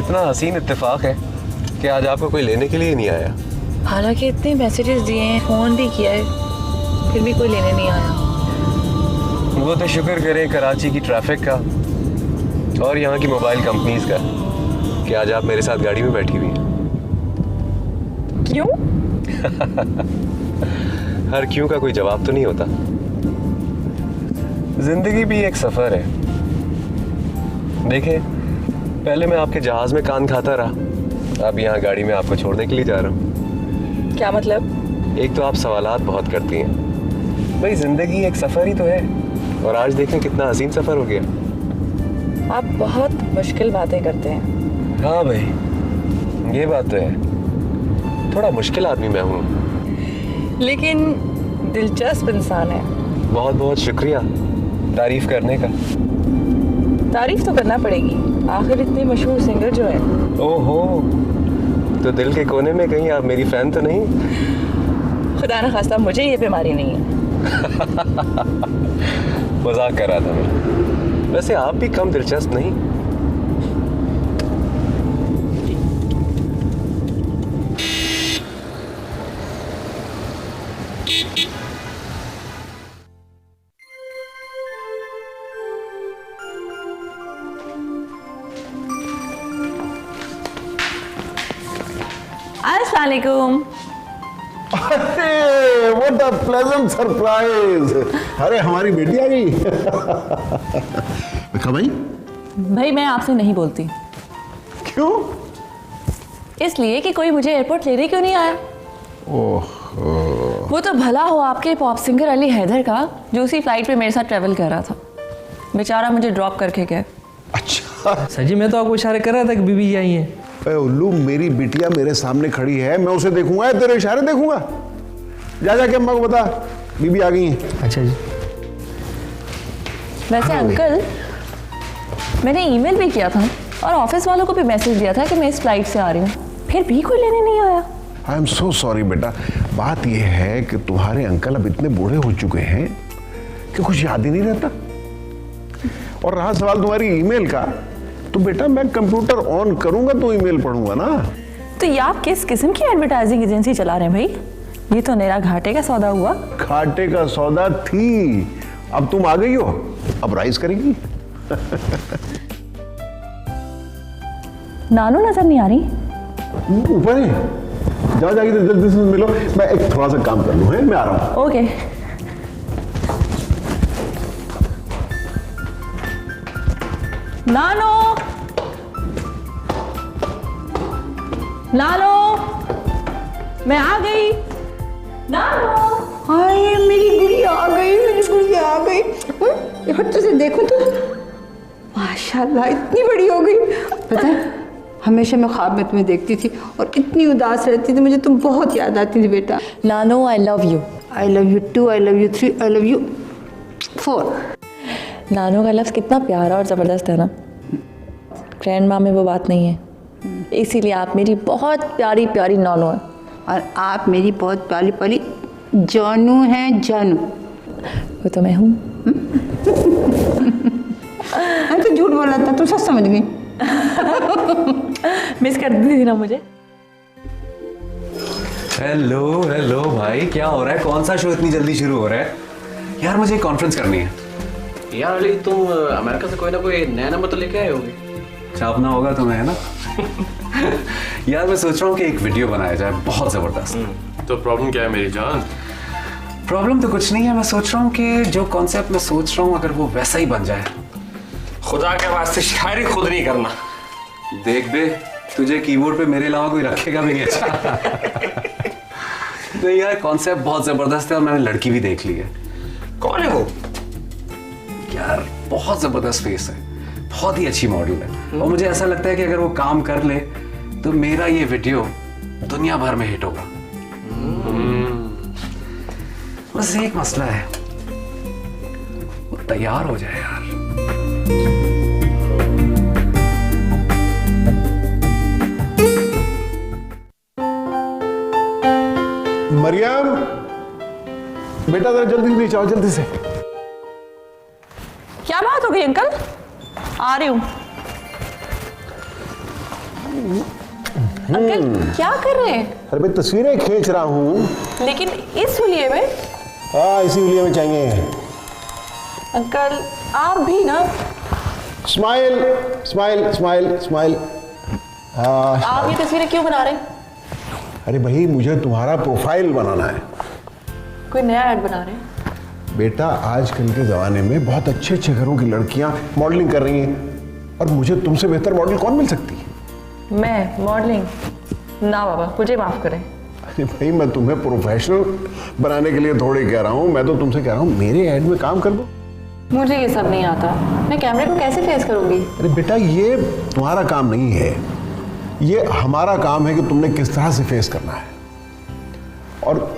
कितना हसीन इत्तेफाक है कि आज आपको कोई लेने के लिए नहीं आया। हालांकि इतने मैसेजेस दिए हैं, फोन भी किया है, फिर भी कोई लेने नहीं आया। वो तो शुक्र करें कराची की ट्रैफिक का और यहाँ की मोबाइल कंपनीज का कि आज आप मेरे साथ गाड़ी में बैठी हुई हैं। क्यों? हर क्यों का कोई जवाब तो नहीं होता। जिंदगी भी एक सफर है। देखें, पहले मैं आपके जहाज में कान खाता रहा, अब यहाँ गाड़ी में आपको छोड़ने के लिए जा रहा हूँ। क्या मतलब? एक तो आप सवालात बहुत करती हैं। भाई जिंदगी एक सफर ही तो है, और आज देखें कितना हसीन सफर हो गया। आप बहुत मुश्किल बातें करते हैं। हाँ भाई, ये बात तो है, थोड़ा मुश्किल आदमी मैं हूँ, लेकिन दिलचस्प इंसान है। बहुत बहुत शुक्रिया तारीफ करने का। तारीफ तो करना पड़ेगी, आखिर इतने मशहूर सिंगर जो है। ओहो, तो दिल के कोने में कहीं आप मेरी फैन तो नहीं? खुदा न खास्ता मुझे ये बीमारी नहीं है। मजाक कर रहा था मैं। वैसे आप भी कम दिलचस्प नहीं। अस्सलामुअलैकुम। अरे व्हाट अ प्लेजेंट सरप्राइज। अरे हमारी बेटी आ गई। विखा भाई। भाई मैं आपसे नहीं बोलती। क्यों? इसलिए कि कोई मुझे एयरपोर्ट लेने क्यों नहीं आया। ओह, वो तो भला हो आपके पॉप सिंगर अली हैदर का, जो उसी फ्लाइट पे मेरे साथ ट्रेवल कर रहा था। बेचारा मुझे ड्रॉप करके गया। अच्छा। सर जी, मैं तो आपको इशारे कर रहा था कि बीबी आई है। उल्लू, मेरी बिटिया मेरे सामने खड़ी है, मैं उसे देखूंगा या तेरे इशारे देखूंगा? जा जाके अम्मा को बता बीबी आ गई है। अच्छा जी। वैसे अंकल, मैंने ईमेल भी किया था और ऑफिस वालों को भी मैसेज दिया था कि मैं इस फ्लाइट से आ रही हूँ, फिर भी कोई लेने नहीं आया। आई एम सो सॉरी बेटा। बात यह है कि तुम्हारे अंकल अब इतने बूढ़े हो चुके हैं कि कुछ याद ही नहीं रहता। और रहा सवाल तुम्हारी ईमेल का, तो बेटा मैं कंप्यूटर ऑन करूंगा तो ईमेल पढ़ूंगा ना। तो ये आप किस किस्म की एडवर्टाइजिंग एजेंसी चला रहे हैं भाई? ये तो मेरा घाटे का सौदा हुआ। घाटे का सौदा थी, अब तुम आ गई हो, अब राइज करेगी। नानू नजर नहीं आ रही? ऊपर है, जाओ जाके जल्दी से मिलो। मैं एक थोड़ा सा काम कर लूं, है मैं आ रहा हूं। ओके। नानो, नानो, मैं आ गई। नानो, हाय मेरी गुड़िया आ गई, मेरी गुड़िया आ गई। हट से देखो तो माशाल्लाह इतनी बड़ी हो गई। पता है, हमेशा मैं ख्वाब में तुम्हें देखती थी और इतनी उदास रहती थी, मुझे तुम बहुत याद आती थी बेटा। नानो, I love you. I love you 2, I love you 3, I love you 4। नानो का लफ्ज़ कितना प्यारा और ज़बरदस्त है ना। ग्रैंड माँ में वो बात नहीं है, इसीलिए आप मेरी बहुत प्यारी प्यारी नानो हैं। और आप मेरी बहुत प्यारी प्यारी जानू हैं, जानू। वो तो मैं हूँ। मैं तो झूठ बोला था, तू सच समझ गई। मिस कर दी थी ना मुझे। हेलो हेलो भाई, क्या हो रहा है? कौन सा शो इतनी जल्दी शुरू हो रहा है? यार मुझे कॉन्फ्रेंस करनी है। यार अली, तुम अमेरिका से कोई ना कोई नया नंबर तो लेके आए होगे। छापना होगा तुम्हें, है ना? यार मैं सोच रहा हूँ कि एक वीडियो बनाया जाए, बहुत जबरदस्त। तो प्रॉब्लम क्या है मेरी जान? प्रॉब्लम तो कुछ नहीं है, मैं सोच रहा हूँ कि जो कॉन्सेप्ट मैं सोच रहा हूँ अगर वो वैसा ही बन जाए। खुदा के वास्ते शायरी खुद नहीं करना। देख बे, तुझे कीबोर्ड पे मेरे अलावा कोई रखेगा भी नहीं। अच्छा तो यार कॉन्सेप्ट बहुत जबरदस्त है और मैंने लड़की भी देख ली है। कौन है वो? यार बहुत जबरदस्त फेस है, बहुत ही अच्छी मॉडल है, और मुझे ऐसा लगता है कि अगर वो काम कर ले तो मेरा ये वीडियो दुनिया भर में हिट होगा। बस एक मसला है, वो तैयार हो जाए यार। मरियम, बेटा जरा जल्दी नीचे आओ, जल्दी से। क्या बात हो गई अंकल? आ रही हूँ। अंकल क्या कर रहे हैं? अरे भाई तस्वीरें खींच रहा हूँ। लेकिन इस हुलिये में? हाँ इसी लिए में चाहिए। अंकल आप भी ना। Smile smile smile smile. आप ये तस्वीरें क्यों बना रहे हैं? अरे भाई मुझे तुम्हारा प्रोफाइल बनाना है। कोई नया ऐड बना रहे हैं? बेटा आजकल के ज़माने में बहुत अच्छे अच्छे घरों की लड़कियां मॉडलिंग कर रही हैं और मुझे तुमसे बेहतर मॉडल कौन मिल सकती है? मैं मॉडलिंग? ना बाबा मुझे माफ़ करें। अरे भाई मैं तुम्हें प्रोफेशनल बनाने के लिए थोड़ी कह रहा हूँ, मैं तो तुमसे कह रहा हूँ मेरे ऐड में काम कर दो। मुझे ये सब नहीं आता, मैं कैमरे को कैसे फेस करूँगी? अरे बेटा ये तुम्हारा काम नहीं है, ये हमारा काम है कि तुमने किस तरह से फेस करना है। और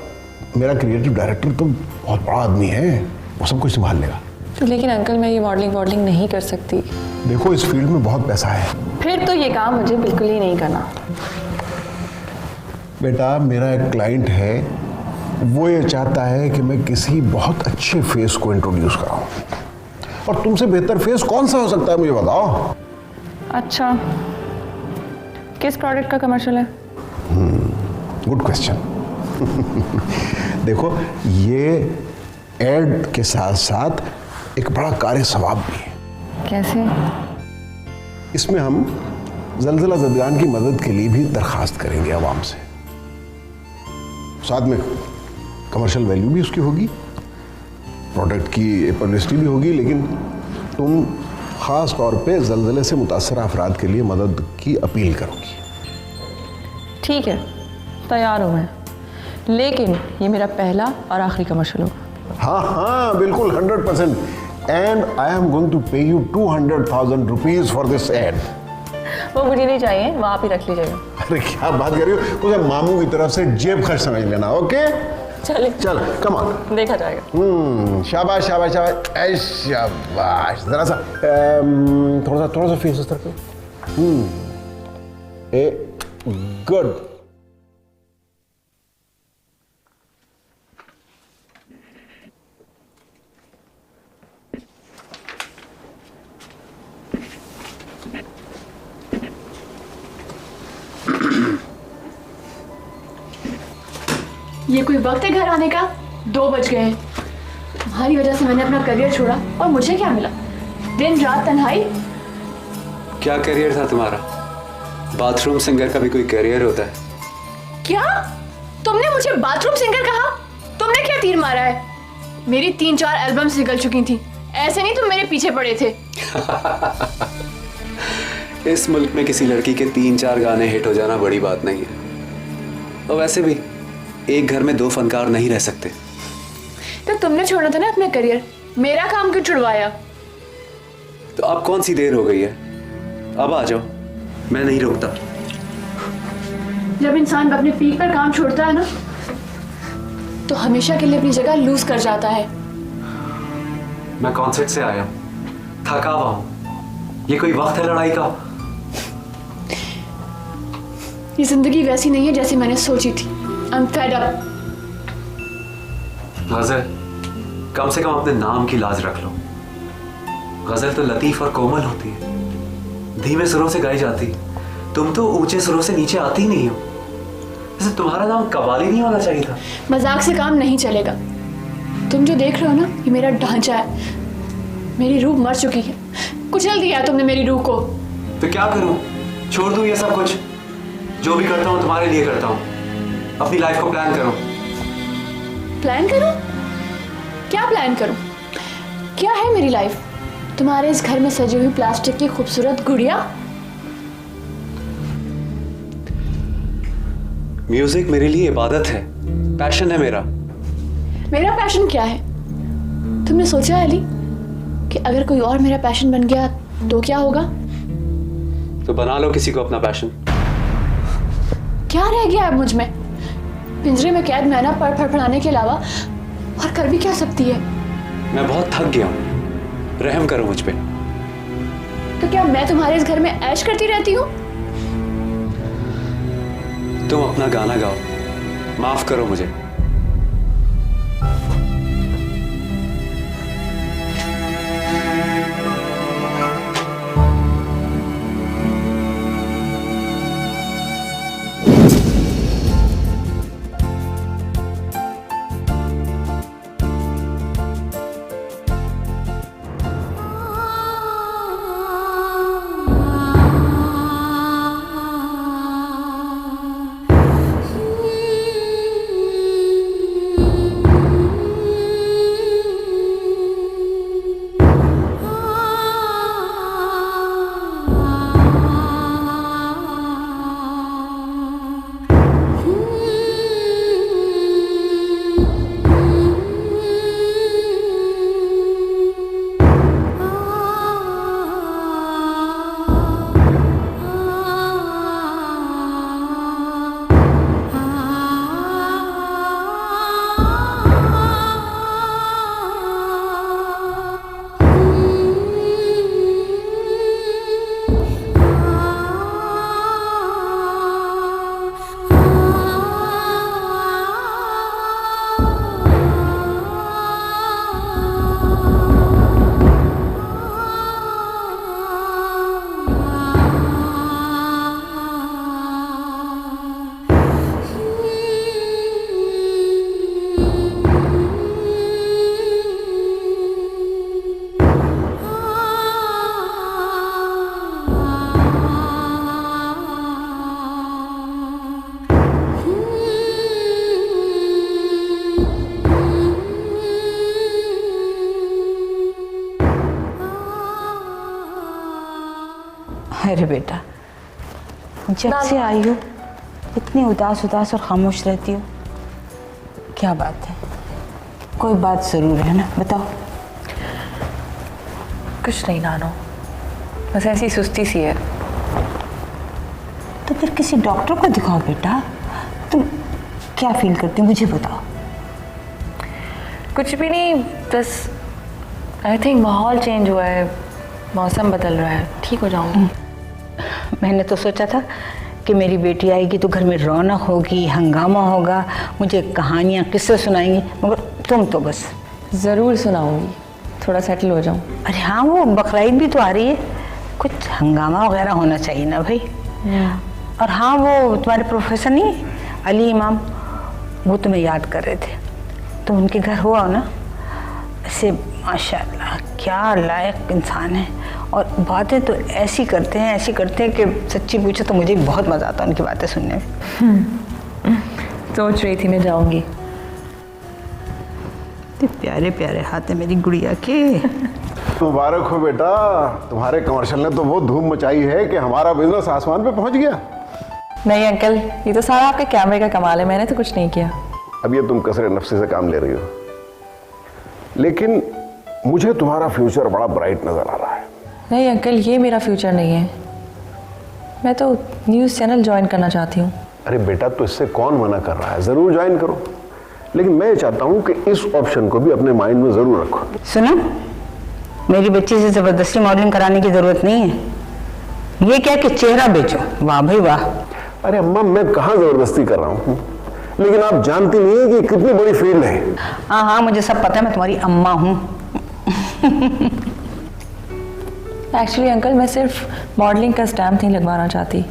मेरा क्रिएटिव डायरेक्टर तो बहुत बड़ा आदमी है, वो सब कुछ संभाल लेगा। लेकिन अंकल मैं ये मॉडलिंग नहीं कर सकती। देखो इस फील्ड में बहुत पैसा है। फिर तो ये काम मुझे बिल्कुल ही नहीं करना। बेटा मेरा एक क्लाइंट है, वो ये चाहता है कि मैं किसी बहुत अच्छे फेस को इंट्रोड्यूस कराऊं, और तुमसे बेहतर फेस कौन सा हो सकता है मुझे बताओ। अच्छा किस प्रोडक्ट का कमर्शियल है? Good question. देखो ये एड के साथ साथ एक बड़ा कार्य सवाब भी है। कैसे? इसमें हम जलजला ज़दगान की मदद के लिए भी दरखास्त करेंगे आवाम से, साथ में कमर्शियल वैल्यू भी उसकी होगी, प्रोडक्ट की पब्लिसिटी भी होगी, लेकिन तुम ख़ास तौर पे जलजले से मुतासरा अफराद के लिए मदद की अपील करोगी। ठीक है तैयार हूँ मैं, लेकिन ये मेरा पहला और आखिरी कमर्शियल होगा। हाँ हाँ बिल्कुल 100%, and I am going to pay you 200,000 rupees for this ad. वो मुझे नहीं चाहिए, वो आप ही रख लीजिएगा। अरे क्या बात कर रही हो, उसे मामू की तरफ से जेब खर्च समझ लेना। ओके चले चल कम ऑन। देखा जाएगा। शाबाश शाबाश शाबाश ऐ शाबाश। जरा सा थोड़ा सा फेस इस तरफ ए गुड। ये कोई वक्त है घर आने का? 2 बज गए हैं। तुम्हारी वजह से मैंने अपना करियर छोड़ा और मुझे क्या मिला? दिन रात तन्हाई। क्या करियर था तुम्हारा? बाथरूम सिंगर का भी कोई करियर होता है? क्या तुमने मुझे बाथरूम सिंगर कहा? तुमने क्या तीर मारा है? मेरी 3-4 एल्बम्स निकल चुकी थी, ऐसे नहीं तुम मेरे पीछे पड़े थे। इस मुल्क में किसी लड़की के 3-4 गाने हिट हो जाना बड़ी बात नहीं है, और वैसे भी एक घर में 2 फनकार नहीं रह सकते। तो तुमने छोड़ा था ना अपना करियर, मेरा काम क्यों छुड़वाया? तो अब कौन सी देर हो गई है, अब आ जाओ, मैं नहीं रोकता। जब इंसान अपने पीक पर काम छोड़ता है ना, तो हमेशा के लिए अपनी जगह लूज कर जाता है। मैं कॉन्सर्ट से आया, थका हुआ हूं, ये कोई वक्त है लड़ाई का? ये जिंदगी वैसी नहीं है जैसी मैंने सोची थी। I'm fed up। गजल, कम से कम अपने नाम की लाज रख लो। गजल तो लतीफ और कोमल होती है, धीमे सुरों से गाई जाती। तुम तो ऊंचे सुरों से नीचे आती ही नहीं हो। जैसे तुम्हारा नाम कवाली नहीं होना चाहिए था। मजाक से काम नहीं चलेगा। तुम जो देख रहे हो ना, ये मेरा ढांचा है। मेरी रूह मर चुकी है, कुचल दिया है तुमने मेरी रूह को। तो क्या करूं? छोड़ दूं ये सब कुछ? जो भी करता हूं तुम्हारे लिए करता हूं। अपनी लाइफ को प्लान करो। प्लान करूं? क्या प्लान करूं? क्या है मेरी लाइफ? तुम्हारे इस घर में सजी हुई प्लास्टिक की खूबसूरत गुड़िया? म्यूजिक मेरे लिए इबादत है, पैशन है मेरा। मेरा पैशन क्या है? तुमने सोचा है अली कि अगर कोई और मेरा पैशन बन गया तो क्या होगा? तो बना लो किसी को अपना पैशन। क्या रह गया है मुझ में? पिंजरे में कैद मैना पर फड़फड़ाने के अलावा और कर भी क्या सकती है? मैं बहुत थक गया हूं, रहम करो मुझ पे। तो क्या मैं तुम्हारे इस घर में ऐश करती रहती हूँ? तुम अपना गाना गाओ, माफ करो मुझे। अरे बेटा, जब से आई हो इतनी उदास उदास और खामोश रहती हो, क्या बात है? कोई बात ज़रूर है ना, बताओ। कुछ नहीं नानो, बस ऐसी सुस्ती सी है। तो फिर किसी डॉक्टर को दिखाओ बेटा। तुम क्या फील करती हो मुझे बताओ। कुछ भी नहीं, बस आई थिंक माहौल चेंज हुआ है, मौसम बदल रहा है, ठीक हो जाऊंगी। मैंने तो सोचा था कि मेरी बेटी आएगी तो घर में रौनक होगी, हंगामा होगा, मुझे कहानियाँ किस्से सुनाएंगी, मगर तुम तो बस। ज़रूर सुनाऊंगी, थोड़ा सेटल हो जाऊँ। अरे हाँ, वो बकरीद भी तो आ रही है, कुछ हंगामा वगैरह होना चाहिए ना भाई। और हाँ, वो तुम्हारे प्रोफेसर नहीं अली इमाम, वो तुम्हें याद कर रहे थे, तो उनके घर हुआ हो ना। ऐसे माशाल्लाह क्या लायक इंसान है, और बातें तो ऐसी करते हैं कि सच्ची पूछो तो मुझे बहुत मज़ा आता है उनकी बातें सुनने में। सोच रही थी मैं जाऊंगी। इतने प्यारे प्यारे हाथ है मेरी गुड़िया के। मुबारक हो बेटा, तुम्हारे कमर्शियल ने तो वो धूम मचाई है कि हमारा बिजनेस आसमान पे पहुंच गया। नहीं अंकल, ये तो सारा आपके कैमरे का कमाल है, मैंने तो कुछ नहीं किया। अब ये तुम कसरे नफ्सी से काम ले रही हो, लेकिन मुझे तुम्हारा फ्यूचर बड़ा ब्राइट नजर आ रहा है। नहीं अंकल, ये मेरा फ्यूचर नहीं है, मैं तो न्यूज़ चैनल ज्वाइन करना चाहती हूँ। अरे बेटा, तो इससे कौन मना कर रहा है, जरूर ज्वाइन करो, लेकिन मैं चाहता हूँ कि इस ऑप्शन को भी अपने माइंड में जरूर रखो। सुनो, मेरी बच्ची से जबरदस्ती मॉडलिंग कराने की जरूरत नहीं है। ये क्या कि चेहरा बेचो, वाह भाई वाह। अरे अम्मा, मैं कहाँ जबरदस्ती कर रहा हूँ, लेकिन आप जानती नहीं है कि कितनी बड़ी फील्ड है। हाँ हाँ, मुझे सब पता है, मैं तुम्हारी अम्मा हूँ। एक्चुअली अंकल, मैं सिर्फ मॉडलिंग का स्टैम्प नहीं लगवाना चाहती,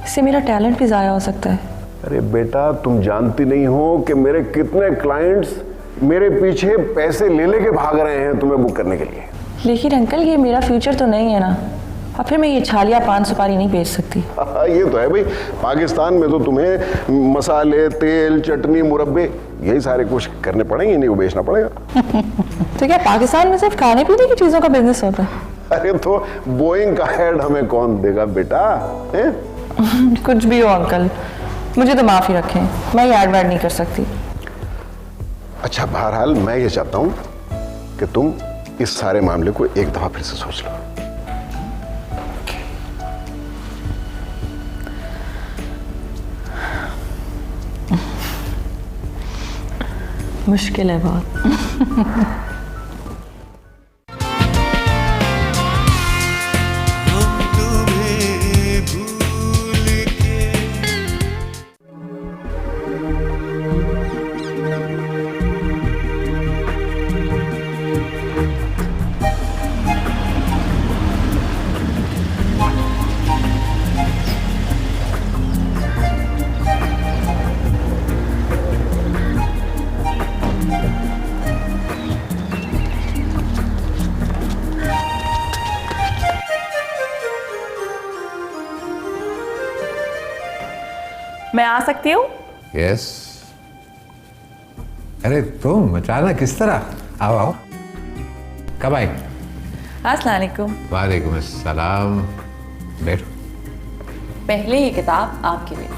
इससे मेरा टैलेंट भी ज़ाया हो सकता है। अरे बेटा, तुम जानती नहीं हो कि मेरे कितने क्लाइंट्स मेरे पीछे पैसे ले लेके भाग रहे हैं तुम्हें बुक करने के लिए। लेकिन अंकल, ये मेरा फ्यूचर तो नहीं है ना, और फिर मैं ये छालिया पान सुपारी नहीं बेच सकती। ये तो है भाई, पाकिस्तान में तो तुम्हें मसाले, तेल, चटनी, मुरब्बे यही सारे कुछ करने पड़ेंगे, नहीं वो बेचना पड़ेगा। तो क्या पाकिस्तान में सिर्फ खाने पीने की चीज़ों का बिजनेस होता है? अरे तो बोइंग का हेड हमें कौन देगा बेटा, है? कुछ भी हो अंकल, मुझे तो माफ़ी रखें, मैं ये ऐड नहीं कर सकती। अच्छा, बहरहाल मैं ये चाहता हूँ कि तुम इस सारे मामले को एक दफा फिर से सोच लो। मुश्किल है बहुत। मैं आ सकती हूँ? यस। अरे तुम अचानक किस तरह? आओ आओ, कब आए? अस्सलाम वालेकुम। वालेकुम अस्सलाम, बैठो। पहले ये किताब आपके लिए,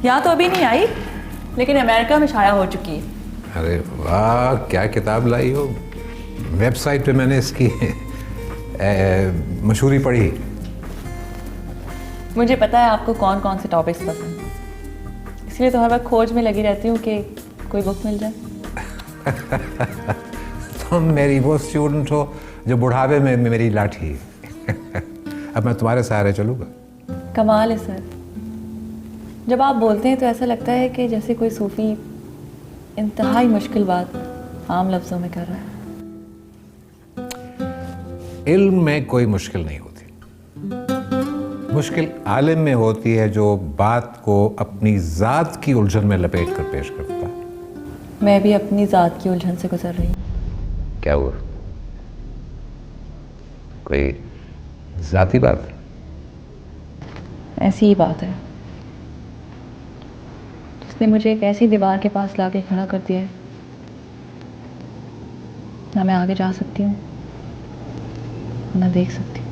यहाँ तो अभी नहीं आई, लेकिन अमेरिका में शाया हो चुकी है। अरे वाह, क्या किताब लाई हो। वेबसाइट पे मैंने इसकी मशहूरी पढ़ी। मुझे पता है आपको कौन कौन से टॉपिक्स पसंद हैं, इसलिए तो हर वक्त खोज में लगी रहती हूँ कि कोई बुक मिल जाए। तुम मेरी वो स्टूडेंट हो जो बुढ़ापे में मेरी लाठी। अब मैं तुम्हारे सहारे चलूँगा। कमाल है सर, जब आप बोलते हैं तो ऐसा लगता है कि जैसे कोई सूफी इंतहाई मुश्किल बात आम लफ्ज़ों में कर रहा है। इल्म में कोई मुश्किल नहीं होती, मुश्किल आलिम में होती है जो बात को अपनी ज़ात की उलझन में लपेट कर पेश करता है। मैं भी अपनी ज़ात की उलझन से गुजर रही हूँ। क्या हुआ? कोई ज़ाती बात? ऐसी ही बात है, उसने मुझे एक ऐसी दीवार के पास लाके खड़ा कर दिया है, ना मैं आगे जा सकती हूँ ना देख सकती हूँ।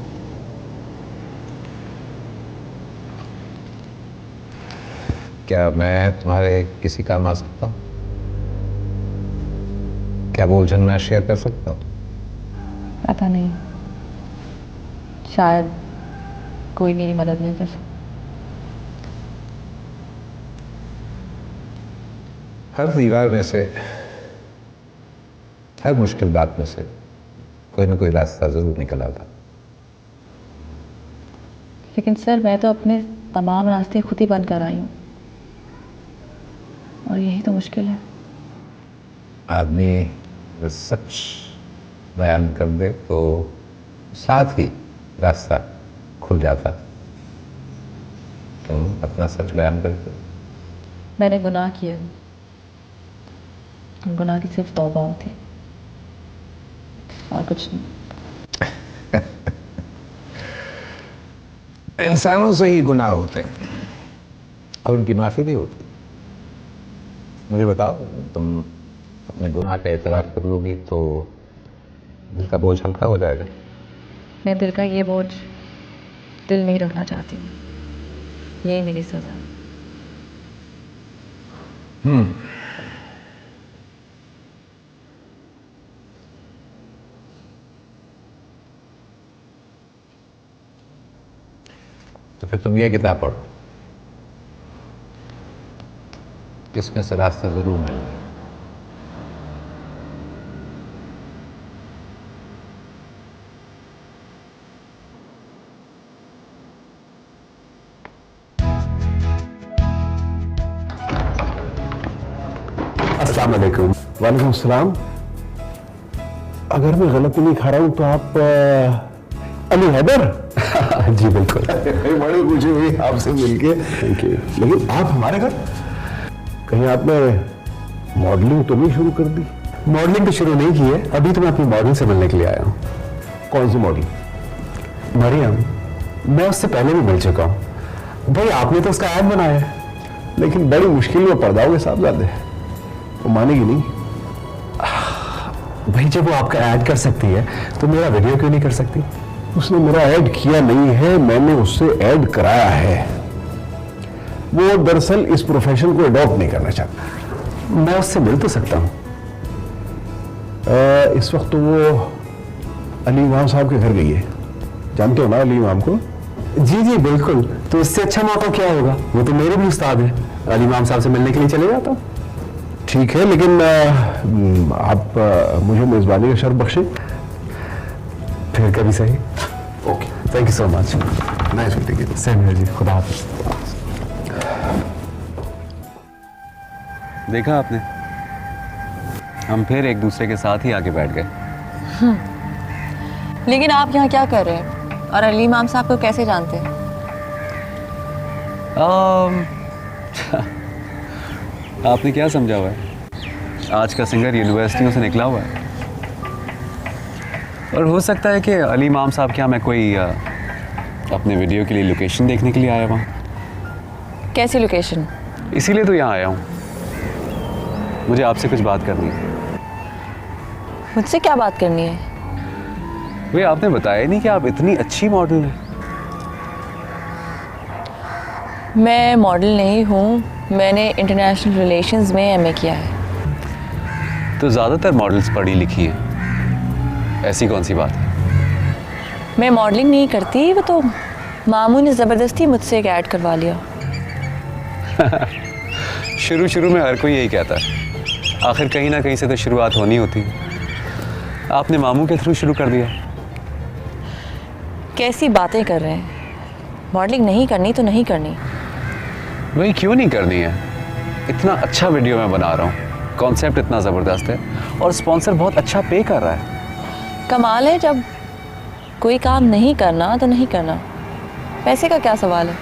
क्या मैं तुम्हारे किसी काम आ सकता हूँ? क्या भोजन मैं शेयर कर सकता हूँ? पता नहीं, शायद कोई मेरी मदद नहीं कर सकता। हर दीवार में से, हर मुश्किल बात में से कोई ना कोई रास्ता जरूर निकल आता। लेकिन सर, मैं तो अपने तमाम रास्ते खुद ही बंद कर आई हूँ, और यही तो मुश्किल है। आदमी अगर सच बयान कर दे तो साथ ही रास्ता खुल जाता। तुम अपना सच बयान कर दो। मैंने गुनाह किया, गुनाह की सिर्फ तौबा होती है और कुछ नहीं। इंसानों से ही गुनाह होते हैं और उनकी माफी भी होती। मुझे बताओ, तुम अपने गुनाह का एतराफ कर लोगी तो दिल का बोझ हल्का हो जाएगा। मैं दिल का ये बोझ दिल में ही रखना चाहती हूँ, यही मेरी सजा। तो फिर तुम ये किताब पढ़ो, इसमें से रास्ता जरूर मिलेगा। अस्सलाम वालेकुम। वालेकुम सलाम। अगर मैं गलत नहीं खा रहा हूं तो आप अली हैदर? जी बिल्कुल। बड़े खुशी हुई आपसे मिलके। Thank you. लेकिन आप हमारे घर, कहीं आपने मॉडलिंग तो नहीं शुरू कर दी? मॉडलिंग तो शुरू नहीं की है, अभी तो मैं अपनी मॉडल से मिलने के लिए आया हूँ। कौन सी मॉडल? मरियम, मैं उससे पहले भी मिल चुका हूँ। भाई आपने तो उसका ऐड बनाया है। लेकिन बड़ी मुश्किल में पर्दा के साहबजादे, वो मानेगी नहीं। भाई जब वो आपका ऐड कर सकती है तो मेरा वीडियो क्यों नहीं कर सकती? उसने मेरा ऐड किया नहीं है, मैंने उससे ऐड कराया है। वो दरअसल इस प्रोफेशन को अडॉप्ट नहीं करना चाहता। मैं उससे मिल तो सकता हूँ। इस वक्त तो वो अली इमाम साहब के घर गई है। जानते हो ना अली इमाम को? जी जी बिल्कुल। तो इससे अच्छा मौका क्या होगा? वो तो मेरे भी उस्ताद हैं। अली इमाम साहब से मिलने के लिए चले जाता हूँ। ठीक है, लेकिन आप मुझे मेजबानी का शर्फ बख्शे। फिर कभी सही। Okay, thank you so much. Nice meeting you. Same here जी, खुदा हाफिज। देखा आपने, हम फिर एक दूसरे के साथ ही आके बैठ गए। लेकिन आप यहाँ क्या कर रहे हैं, और अली इमाम साहब को कैसे जानते हैं? आपने क्या समझा हुआ है? आज का सिंगर यूनिवर्सिटियों से निकला हुआ है, और हो सकता है कि अली इमाम साहब के यहाँ मैं कोई अपने वीडियो के लिए लोकेशन देखने के लिए आया वहाँ। कैसी लोकेशन? इसीलिए तो यहाँ आया हूँ, मुझे आपसे कुछ बात करनी है। मुझसे क्या बात करनी है? वे आपने बताया नहीं कि आप इतनी अच्छी मॉडल हैं। मैं मॉडल नहीं हूँ, मैंने इंटरनेशनल रिलेशंस में एमए किया है। तो ज़्यादातर मॉडल्स पढ़ी लिखी हैं, ऐसी कौन सी बात है? मैं मॉडलिंग नहीं करती, वो तो मामू ने ज़बरदस्ती मुझसे एक ऐड करवा लिया। शुरू में हर कोई यही कहता है, आखिर कहीं ना कहीं से तो शुरुआत होनी होती है। आपने मामू के थ्रू शुरू कर दिया। कैसी बातें कर रहे हैं? मॉडलिंग नहीं करनी तो नहीं करनी। वही क्यों नहीं करनी है? इतना अच्छा वीडियो मैं बना रहा हूँ, कॉन्सेप्ट इतना ज़बरदस्त है, और स्पॉन्सर बहुत अच्छा पे कर रहा है। कमाल है, जब कोई काम नहीं करना तो नहीं करना, पैसे का क्या सवाल है?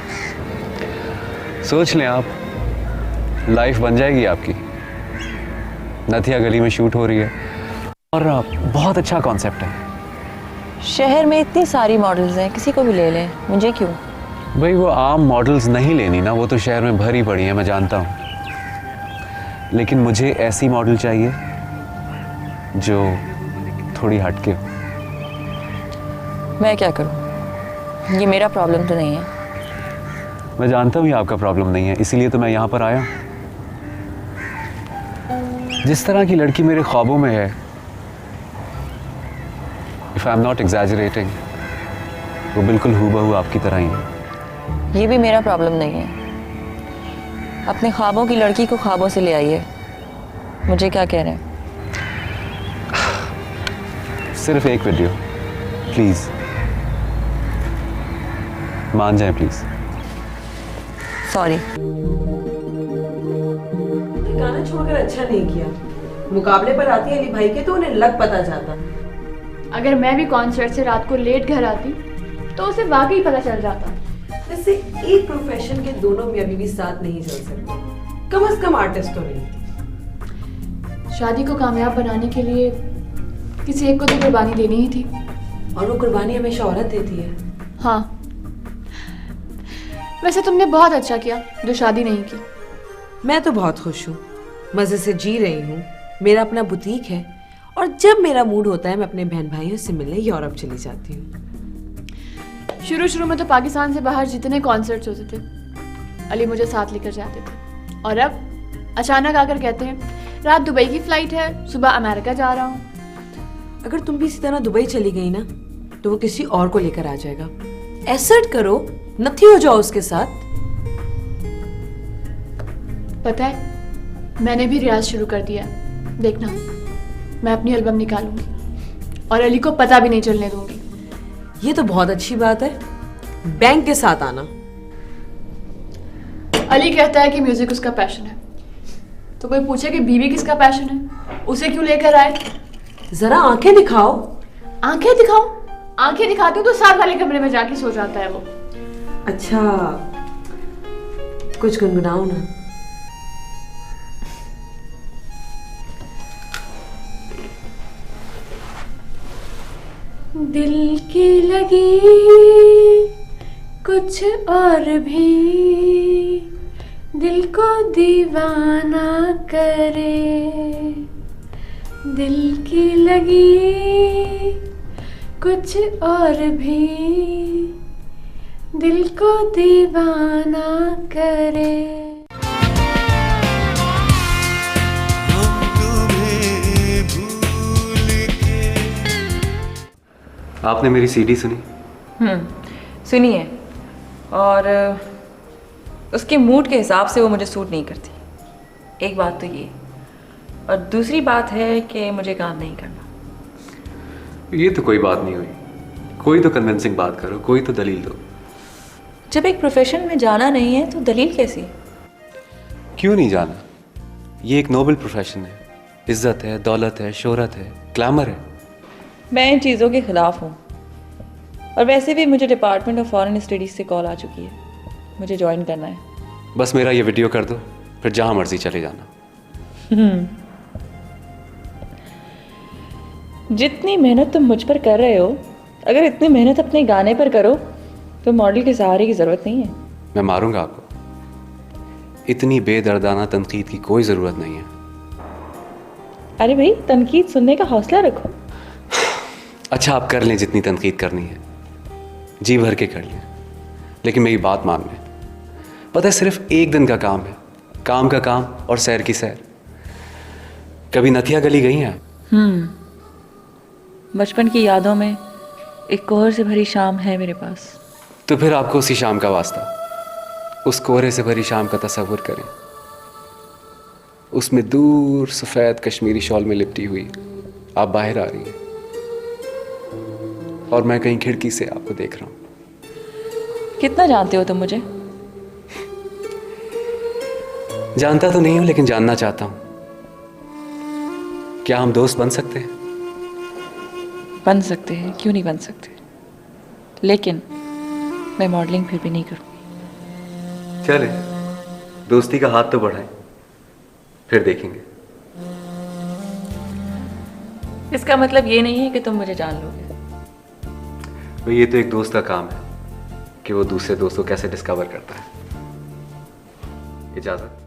सोच लें आप, लाइफ बन जाएगी आपकी। नथिया गली में शूट हो रही है, और बहुत अच्छा कॉन्सेप्ट है। शहर में इतनी सारी मॉडल्स हैं, किसी को भी ले लें, मुझे क्यों? भाई वो आम मॉडल्स नहीं लेनी ना, वो तो शहर में भरी पड़ी है, मैं जानता हूँ। लेकिन मुझे ऐसी मॉडल चाहिए जो थोड़ी हटके हो। मैं क्या करूँ? ये मेरा प्रॉब्लम तो नहीं है। मैं जानता हूँ ये आपका प्रॉब्लम नहीं है, इसीलिए तो मैं यहाँ पर आया हूँ। जिस तरह की लड़की मेरे ख्वाबों में है, if I am not exaggerating, वो बिल्कुल हूबहू आपकी तरह ही है। ये भी मेरा प्रॉब्लम नहीं है। अपने ख्वाबों की लड़की को ख्वाबों से ले आइए। मुझे क्या कह रहे हैं? सिर्फ एक वीडियो, प्लीज मान जाए प्लीज। सॉरी। गाना छोड़कर अच्छा नहीं किया। मुकाबले पर आती अली भाई के तो उन्हें लग पता जाता। अगर मैं भी कॉन्सर्ट से रात को लेट घर आती तो उसे वाकई पता चल जाता। वैसे एक प्रोफेशन के दोनों में अभी भी साथ नहीं चल सकते, कम से कम आर्टिस्ट तो नहीं। शादी को कामयाब बनाने के लिए किसी एक को तो कुर्बानी देनी ही थी। और वो कुर्बानी हमेशा औरत देती है। हाँ, वैसे तुमने बहुत अच्छा किया जो शादी नहीं की। मैं तो बहुत खुश हूँ, मजे से जी रही हूँ। मेरा अपना बुटीक है और जब मेरा मूड होता है मैं अपने बहन भाइयों से मिलने यूरोप चली जाती हूँ। शुरू में तो पाकिस्तान से बाहर जितने कॉन्सर्ट्स होते थे अली मुझे साथ लेकर जाते थे, और अब अचानक आकर कहते हैं रात दुबई की फ्लाइट है, सुबह अमेरिका जा रहा हूँ। अगर तुम भी इसी तरह दुबई चली गई ना तो वो किसी और को लेकर आ जाएगा। एसर्ट करो, नथी हो जाओ उसके साथ। पता है, मैंने भी रियाज शुरू कर दिया। देखना, मैं अपनी एल्बम निकालूंगी और अली को पता भी नहीं चलने दूंगी। ये तो बहुत अच्छी बात है। बैंक के साथ आना। अली कहता है कि म्यूजिक उसका पैशन है, तो कोई पूछे कि बीवी किसका पैशन है, उसे क्यों लेकर आए? जरा आंखें दिखाओ। आंखें दिखाओ? आंखें दिखाती हूँ तो साथ वाले कमरे में जाके सो जाता है वो। अच्छा, कुछ गुनगुनाओ ना। दिल की लगी कुछ और भी दिल को दीवाना करे, दिल की लगी कुछ और भी दिल को दीवाना करे। आपने मेरी सीडी सुनी? सुनिए, और उसके मूड के हिसाब से वो मुझे सूट नहीं करती। एक बात तो ये, और दूसरी बात है कि मुझे काम नहीं करना। ये तो कोई बात नहीं हुई। कोई तो कन्विंसिंग बात करो, कोई तो दलील दो। जब एक प्रोफेशन में जाना नहीं है तो दलील कैसी? क्यों नहीं जाना? ये एक नोबल प्रोफेशन है। इज्जत है, दौलत है, शोहरत है, ग्लैमर है। मैं इन चीज़ों के खिलाफ हूँ, और वैसे भी मुझे डिपार्टमेंट ऑफ फॉरेन स्टडीज़ से कॉल आ चुकी है। मुझे ज्वाइन करना है। बस मेरा ये वीडियो कर दो, फिर जहाँ मर्जी चले जाना। जितनी मेहनत तुम मुझ पर कर रहे हो, अगर इतनी मेहनत अपने गाने पर करो तो मॉडल के सहारे की ज़रूरत नहीं है। मैं मारूंगा आपको। इतनी बेदर्दाना तनकीद की कोई ज़रूरत नहीं है। अरे भाई, तनकीद सुनने का हौसला रखो। अच्छा, आप कर लें जितनी तनकीद करनी है, जी भर के कर लें, लेकिन मेरी बात मान लें। पता है, सिर्फ एक दिन का काम है। काम का काम और सैर की सैर। कभी नथिया गली गई हैं? बचपन की यादों में एक कोहर से भरी शाम है मेरे पास। तो फिर आपको उसी शाम का वास्ता। उस कोहरे से भरी शाम का तस्वुर करें। उसमें दूर सफ़ेद कश्मीरी शॉल में लिपटी हुई आप बाहर आ रही हैं, और मैं कहीं खिड़की से आपको देख रहा हूं। कितना जानते हो तुम मुझे? जानता तो नहीं हूं, लेकिन जानना चाहता हूं। क्या हम दोस्त बन सकते हैं? बन सकते हैं, क्यों नहीं बन सकते, लेकिन मैं मॉडलिंग फिर भी नहीं करूँगी। चले, दोस्ती का हाथ तो बढ़ाएं, फिर देखेंगे। इसका मतलब ये नहीं है कि तुम मुझे जान लोगे। भाई, ये तो एक दोस्त का काम है कि वो दूसरे दोस्त को कैसे डिस्कवर करता है। इजाजत।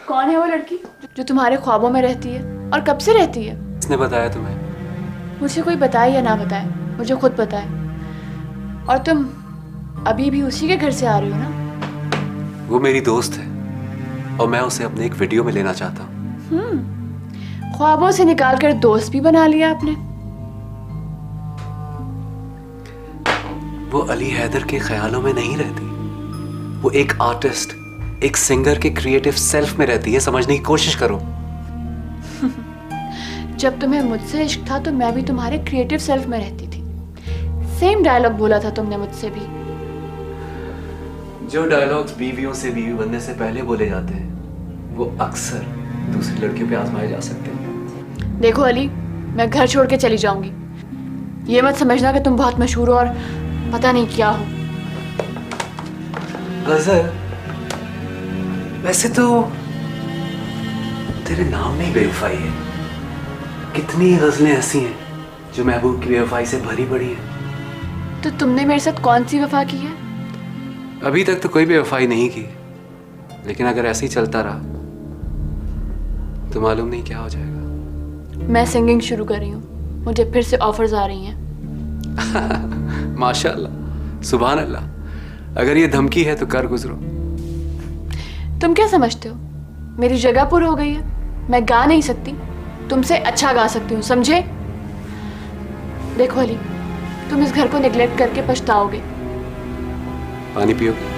कौन है वो लड़की जो तुम्हारे ख्वाबों में रहती है और कब से रहती है? किसने बताया तुम्हें? मुझे कोई बताए या ना बताए, मुझे खुद पता है। और तुम अभी भी उसी के घर से आ रही हो ना? वो मेरी दोस्त है और मैं उसे अपने एक वीडियो में लेना चाहता हूँ। ख्वाबों से निकाल कर दोस्त भी बना लिया आपने। वो अली हैदर के ख्यालों में नहीं रहती। वो एक आर्टिस्ट, एक सिंगर के क्रिएटिव सेल्फ में रहती है। समझने की कोशिश करो। जब तुम्हें मुझसे इश्क था तो मैं भी तुम्हारे क्रिएटिव सेल्फ में रहती थी। सेम डायलॉग बोला था तुमने मुझसे भी। जो डायलॉग्स बीवियों से बीवी बनने से पहले बोले जाते हैं वो अक्सर दूसरी लड़कियों पे आजमाए जा सकते हैं। देखो अली, मैं घर छोड़ के चली जाऊंगी। ये मत समझना कि तुम बहुत मशहूर हो और पता नहीं क्या हो। गजल, वैसे तो तेरे नाम में ही बेवफाई है। कितनी गजलें ऐसी हैं जो महबूब की बेवफाई से भरी पड़ी हैं। तो तुमने मेरे साथ कौन सी वफा की है? अभी तक तो कोई बेवफाई नहीं की, लेकिन अगर ऐसे ही चलता रहा तो मालूम नहीं क्या हो जाएगा। मैं सिंगिंग शुरू कर रही हूँ, मुझे फिर से ऑफर्स आ रही हैं। माशाल्लाह, सुभान अल्लाह। अगर ये धमकी है तो कर गुजरो। तुम क्या समझते हो मेरी जगह पुर हो गई है? मैं गा नहीं सकती, तुमसे अच्छा गा सकती हूँ, समझे? देखो अली, तुम इस घर को निगलेक्ट करके पछताओगे। पानी पियोगे?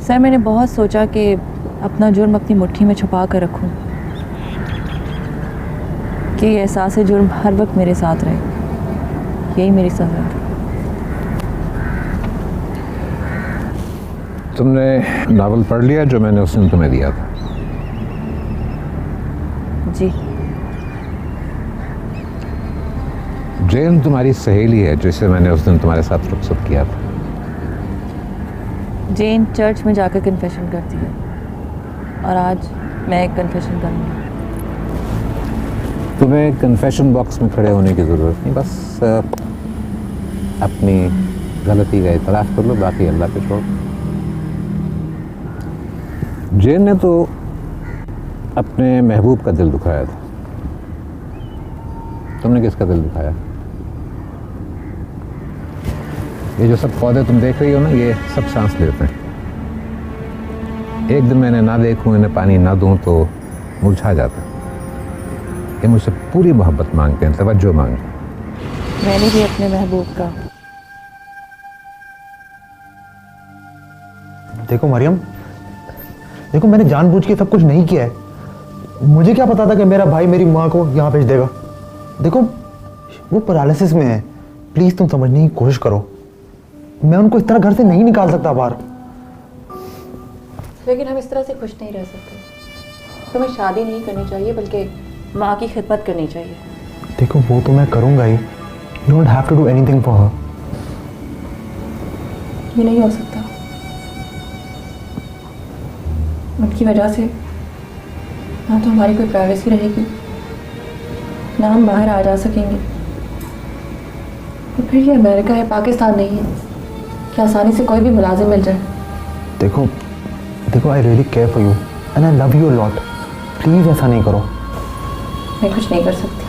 सर, मैंने बहुत सोचा कि अपना जुर्म अपनी मुट्ठी में छुपा कर रखूं, कि ये एहसास जुर्म हर वक्त मेरे साथ रहे। यही मेरी सज़ा है। तुमने नावल पढ़ लिया जो मैंने उस दिन तुम्हें दिया था? जी। जेन तुम्हारी सहेली है जिसे मैंने उस दिन तुम्हारे साथ रुखसत किया था। जेन चर्च में जाकर कन्फेशन करती है और आज मैं एक कन्फेशन करूँगी। तुम्हें कन्फेशन बॉक्स में खड़े होने की ज़रूरत नहीं, बस अपनी गलती का इतराफ़ कर लो, बाकी अल्लाह पे छोड़। जेन ने तो अपने महबूब का दिल दुखाया था, तुमने किसका दिल दुखाया? ये जो सब पौधे तुम देख रही हो ना, ये सब सांस लेते हैं। एक दिन मैंने ना देखूं, इन्हें पानी ना दूं तो मुरझा जाता। ये मुझसे पूरी मोहब्बत मांगते हैं, तवज्जो मांगते हैं। मैंने भी अपने महबूब का। देखो मरियम, देखो मैंने जानबूझ के सब कुछ नहीं किया है। मुझे क्या पता था कि मेरा भाई मेरी माँ को यहाँ भेज देगा। देखो वो पैरालिसिस में है, प्लीज तुम समझने की कोशिश करो। मैं उनको इस तरह घर से नहीं निकाल सकता बाहर। लेकिन हम इस तरह से खुश नहीं रह सकते। तुम्हें शादी नहीं करनी चाहिए, बल्कि माँ की खिदमत करनी चाहिए। देखो वो तो मैं करूँगा ही। You don't have to do anything for her. ये नहीं हो सकता। उनकी वजह से ना तो हमारी कोई प्राइवेसी रहेगी, ना हम बाहर आ जा सकेंगे। तो फिर ये अमेरिका है, पाकिस्तान नहीं है कि आसानी से कोई भी मुलाजिम मिल जाए। देखो देखो I really care for you and I love you a lot. Please ऐसा नहीं करो। मैं कुछ नहीं कर सकती।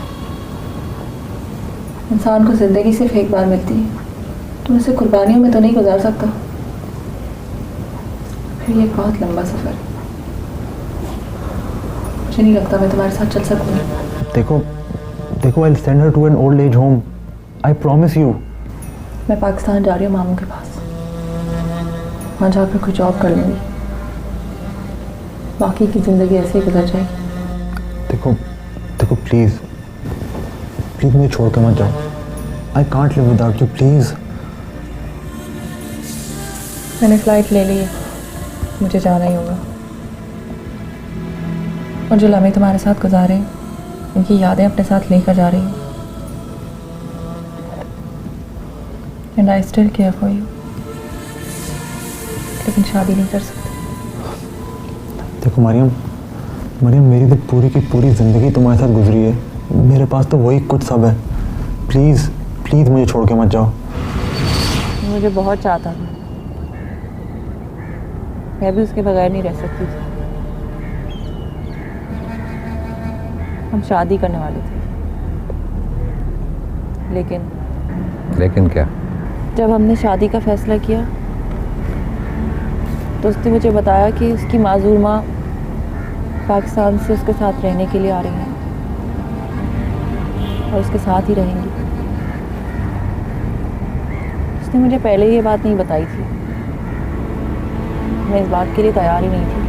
इंसान को ज़िंदगी सिर्फ एक बार मिलती है, तो उसे कुर्बानियों में तो नहीं गुजार सकता। फिर ये बहुत लंबा सफ़र है। मुझे नहीं लगता मैं तुम्हारे साथ चल सकूँगी। देखो देखो I will send her to an old age home. I promise you. मैं पाकिस्तान जा रही हूँ मामू के पास। वहाँ जाकर कोई जॉब कर लूँगी, बाकी की ज़िंदगी ऐसे ही गुजर जाएगी। देखो देखो प्लीज़ प्लीज़ मुझे छोड़ के मत जाओ। I can't live without you, please. मैंने फ़्लाइट ले ली है, मुझे जाना ही होगा। और जो लम्हे तुम्हारे साथ गुजारे, उनकी यादें अपने साथ लेकर जा रही हूँ। And I still care for you. लेकिन शादी नहीं कर सकती। देखो मरियम, मरियम मेरी तो पूरी की पूरी ज़िंदगी तुम्हारे साथ गुजरी है। मेरे पास तो वही कुछ सब है। प्लीज़ प्लीज़ मुझे छोड़ के मत जाओ। मुझे बहुत चाहता था, मैं भी उसके बगैर नहीं रह सकती थी। हम शादी करने वाले थे, लेकिन क्या? जब हमने शादी का फैसला किया तो उसने मुझे बताया कि उसकी माजूर माँ पाकिस्तान से उसके साथ रहने के लिए आ रही हैं और उसके साथ ही रहेंगी। उसने मुझे पहले ये बात नहीं बताई थी, मैं इस बात के लिए तैयार ही नहीं थी।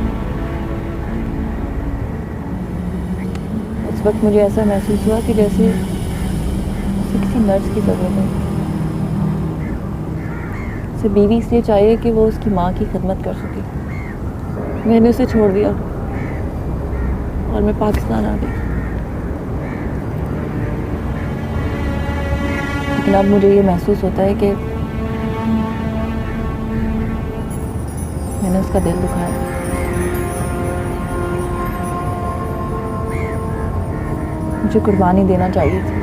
उस वक्त मुझे ऐसा महसूस हुआ कि जैसे उसे किसी नर्स की ज़रूरत है। उसे बीवी इसलिए चाहिए कि वो उसकी माँ की खिदमत कर सके। मैंने उसे छोड़ दिया और मैं पाकिस्तान आ गई। लेकिन अब मुझे ये महसूस होता है कि मैंने उसका दिल दुखाया। मुझे कुर्बानी देना चाहिए थी।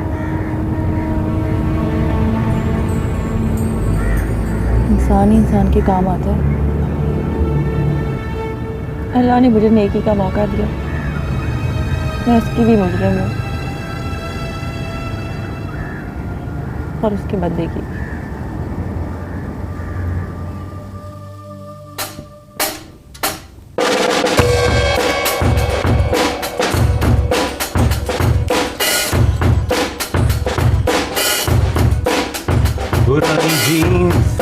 इंसान ही इंसान के काम आता है। अल्लाह ने मुझे नेकी का मौका दिया, मैं उसकी भी मुजरिम हूँ और उसके बंदे की। पुरानी जीन्स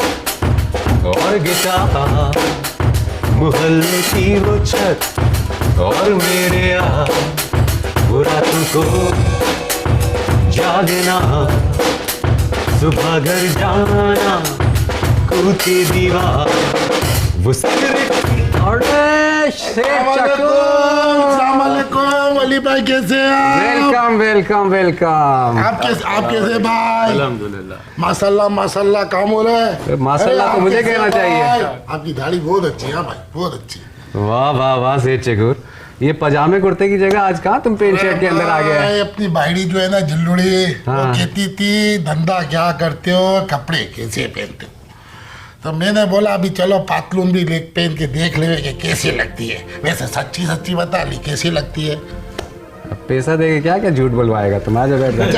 और गिटार, मोहल्ले की वो छत और मेरे यार, बुरा तुमको जागना, सुबह घर जाना, कूदती दीवार, वो सिगरेट और अली भाई कैसे हैं? वेलकम आप कैसे भाई? अल्हम्दुलिल्लाह। माशाल्लाह माशाल्लाह, काम हो रहा है। माशाल्लाह तो मुझे कहना चाहिए। आपकी दाढ़ी बहुत अच्छी है भाई, बहुत अच्छी। वाह वाह वाह सेठ चकोर, ये पजामे कुर्ते की जगह आज कहाँ तुम पेंट शर्ट के अंदर आ गए? भाई, अपनी भाईड़ी जो है ना जिल्लुड़ी, हाँ। वो कहती थी धंधा क्या करते हो, कपड़े कैसे पहनते हो। तो मैंने बोला अभी चलो पातलून भी पहन के देख ले कि कैसी लगती है। वैसे सच्ची सच्ची बता ली कैसी लगती है। अब पैसा देके क्या क्या झूठ बुलवाएगा तुम? आ जाओ बैठ जाओ।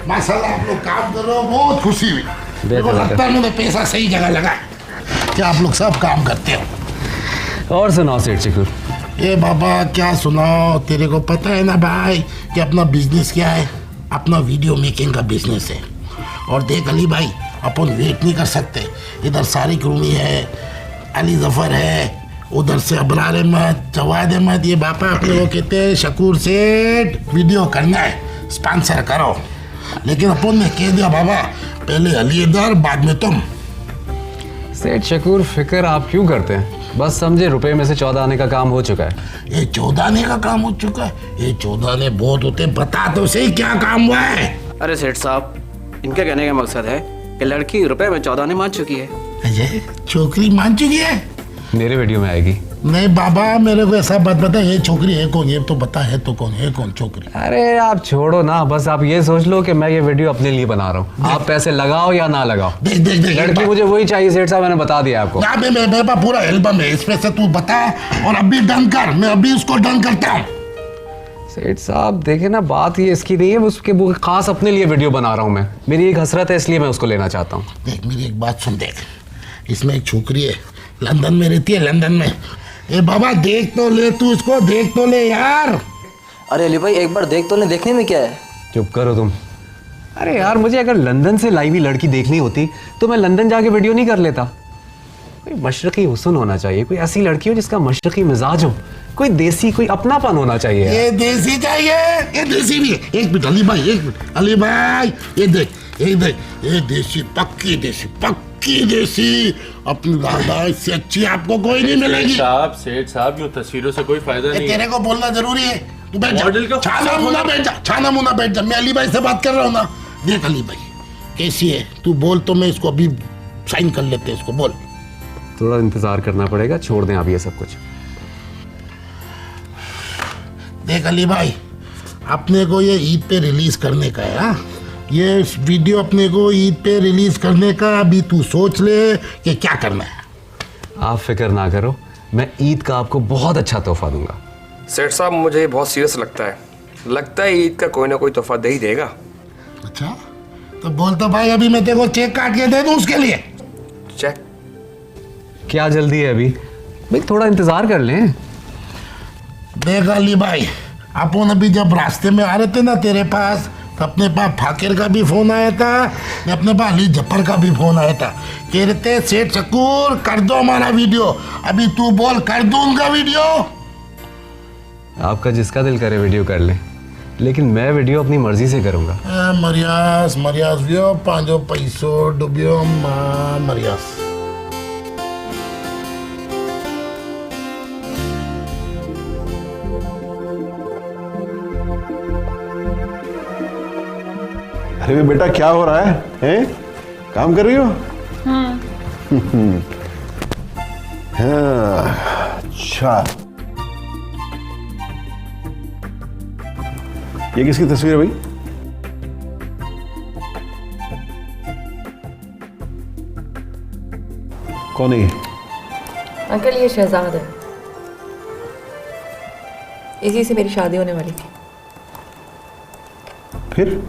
माशाल्लाह आप लोग काम कर रहे हो, बहुत खुशी हुई। मेरे को लगता है मैंने पैसा सही जगह लगा क्या आप लोग सब काम करते हो। और सुनाओ सेठ चकोर। ए बाबा क्या सुनाओ, तेरे को पता है ना भाई कि अपना बिजनेस क्या है? अपना वीडियो मेकिंग का बिजनेस है। और देख अली भाई, अपन वेट नहीं कर सकते। इधर सारिक रूमी है, अली जफर है, उधर से अबरार अहमद, जवाद अहमद, ये बापा अपने को कहते हैं शकूर सेठ वीडियो करना है, स्पॉन्सर करो। लेकिन अपन ने कह दिया बाबा पहले अली इधर बाद में तुम। सेठ शकूर फिक्र आप क्यों करते हैं? बस समझे रुपए में से 14 आने का काम हो चुका है। ये 14 आने का काम हो चुका है? ये 14 आने बहुत होते, बता तो सही क्या काम हुआ है? अरे सेठ साहब, इनके कहने का मकसद है कि लड़की रुपए में 14 आने मान चुकी है। अजय, छोकरी मान चुकी है? मेरे वीडियो में आएगी। नहीं बाबा, मेरे को ऐसा बात बता, ये छोकरी है कौन? ये तो बता, है तो कौन? है कौन छोकरी? अरे आप छोड़ो ना, बस आप ये सोच लो कि मैं ये वीडियो अपने लिए बना रहा हूँ। आप पैसे लगाओ या ना लगाओ, देख देख देख, लड़की मुझे वही चाहिए सेठ साहब, मैंने बता दिया आपको। ना मेरे पास पूरा एल्बम है, इसमें से तू बता और अभी डन कर। मैं अभी उसको डन करता हूँ। सेठ साहब देखे ना, बात ये इसकी नहीं है, उसके वो खास अपने लिए वीडियो बना रहा हूँ मैं। मेरी एक हसरत है, इसलिए मैं उसको लेना चाहता हूँ। देख मेरी एक बात सुन, देख इसमें एक छोकरी है, लंदन में रहती है, लंदन में। ए बाबा देख तो ले, तू इसको देख तो ले यार। अरे अली भाई एक बार देख तो ले, देखने में क्या है? चुप करो तुम। अरे यार, मुझे अगर लंदन से लाई हुई लड़की देखनी होती तो मैं लंदन जाके वीडियो नहीं कर लेता। कोई मशरकी हुस्न होना चाहिए, कोई ऐसी लड़की हो जिसका मशरकी मिजाज हो, कोई देसी, कोई अपनापन होना चाहिए यार। ये देसी चाहिए, ये देसी भी है। एक मिनट अली भाई, एक मिनट अली भाई, ये देख, ये देख, ये देसी, पक्की देसी, पक्की देसी। अपनी दादा इससे अच्छी आपको कोई नहीं मिलेगी। सेठ साहब यूं तस्वीरों से कोई फायदा नहीं। तेरे को बोलना जरूरी है। तू बैठ मॉडल जा, का छाना मुना बैठ जा, छाना मुना बैठ जा। मैं अली भाई से बात कर रहा हूँ ना। देख अली भाई कैसी है, तू बोल तो मैं इसको अभी साइन कर लेते हैं, इसको बोल। थोड़ा इंतजार करना पड़ेगा, छोड़ दें आप ये सब कुछ। देख अली भाई, अपने को ये ईद पे रिलीज करने का है। हाँ ये वीडियो अपने को ईद पे रिलीज करने का अभी तू सोच ले कि क्या करना है। आप फिक्र ना करो, मैं ईद का आपको बहुत अच्छा तोहफा दूंगा। सेठ साहब मुझे बहुत सीरियस लगता है ईद का कोई ना कोई तोहफा दे ही देगा। अच्छा तो बोल तो भाई, अभी मैं तेरे को चेक काट के दे दूं उसके लिए। चेक? क्या जल्दी है अभी भाई, थोड़ा इंतजार कर लें। देख अली भाई, अपन अभी जब रास्ते में आ रहे थे ना तेरे पास, तो अपने पास फाकिर का भी फोन आया था, अपने पास अली जफर का भी फोन आया था। कह रहे थे सेठ शकूर कर दो हमारा वीडियो। अभी तू बोल, कर दूं उनका वीडियो? आपका जिसका दिल करे वीडियो कर ले, लेकिन मैं वीडियो अपनी मर्जी से करूंगा। मरियास वियो पांचो पैसो डुबियो मरियास। अरे बेटा क्या हो रहा है? हैं? काम कर रही हो? हाँ। हाँ, अच्छा। ये किसकी तस्वीर है भाई? कौन है ये? अंकल ये शहजाद है, इसी से मेरी शादी होने वाली थी। फिर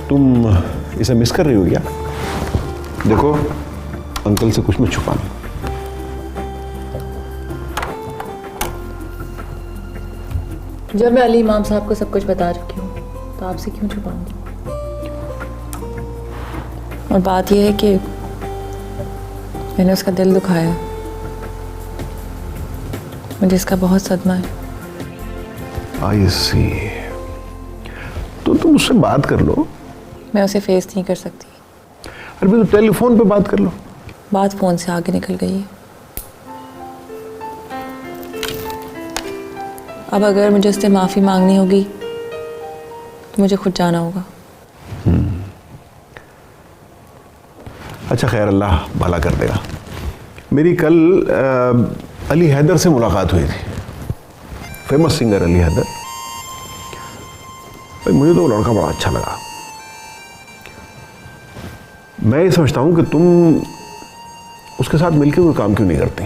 तुम इसे मिस कर रही हो क्या? देखो अंकल से कुछ मत छुपाना। जब मैं अली इमाम साहब को सब कुछ बता चुकी हूँ तो आपसे क्यों छुपाऊंगी? और बात यह है कि मैंने उसका दिल दुखाया, मुझे इसका बहुत सदमा है। आई सी। तो तुम उससे बात कर लो। मैं उसे फेस नहीं कर सकती। अरे तो टेलीफोन पे बात कर लो। बात फोन से आगे निकल गई है। अब अगर मुझे उससे माफ़ी मांगनी होगी तो मुझे खुद जाना होगा। अच्छा खैर, अल्लाह भला कर देगा। मेरी कल अली हैदर से मुलाकात हुई थी, फेमस सिंगर अली हैदर। भाई मुझे तो वो लड़का बड़ा अच्छा लगा। मैं ये समझता हूँ कि तुम उसके साथ मिलकर कोई काम क्यों नहीं करती?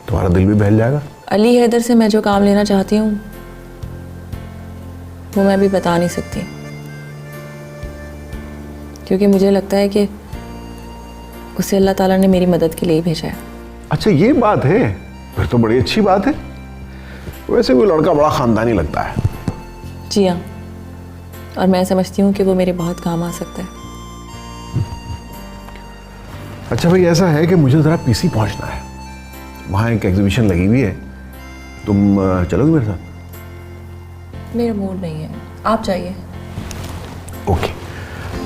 तुम्हारा दिल भी बहल जाएगा। अली हैदर से मैं जो काम लेना चाहती हूँ वो मैं भी बता नहीं सकती, क्योंकि मुझे लगता है कि उसे अल्लाह ताला ने मेरी मदद के लिए ही भेजा है। अच्छा ये बात है, फिर तो बड़ी अच्छी बात है। वैसे वो लड़का बड़ा खानदानी लगता है। जी हाँ, और मैं समझती हूँ कि वो मेरे बहुत काम आ सकता है। अच्छा भाई ऐसा है कि मुझे ज़रा पीसी पहुंचना है, वहाँ एक एग्जीबिशन लगी हुई है। तुम चलोगे मेरे साथ? मेरा मूड नहीं है, आप जाइए। ओके,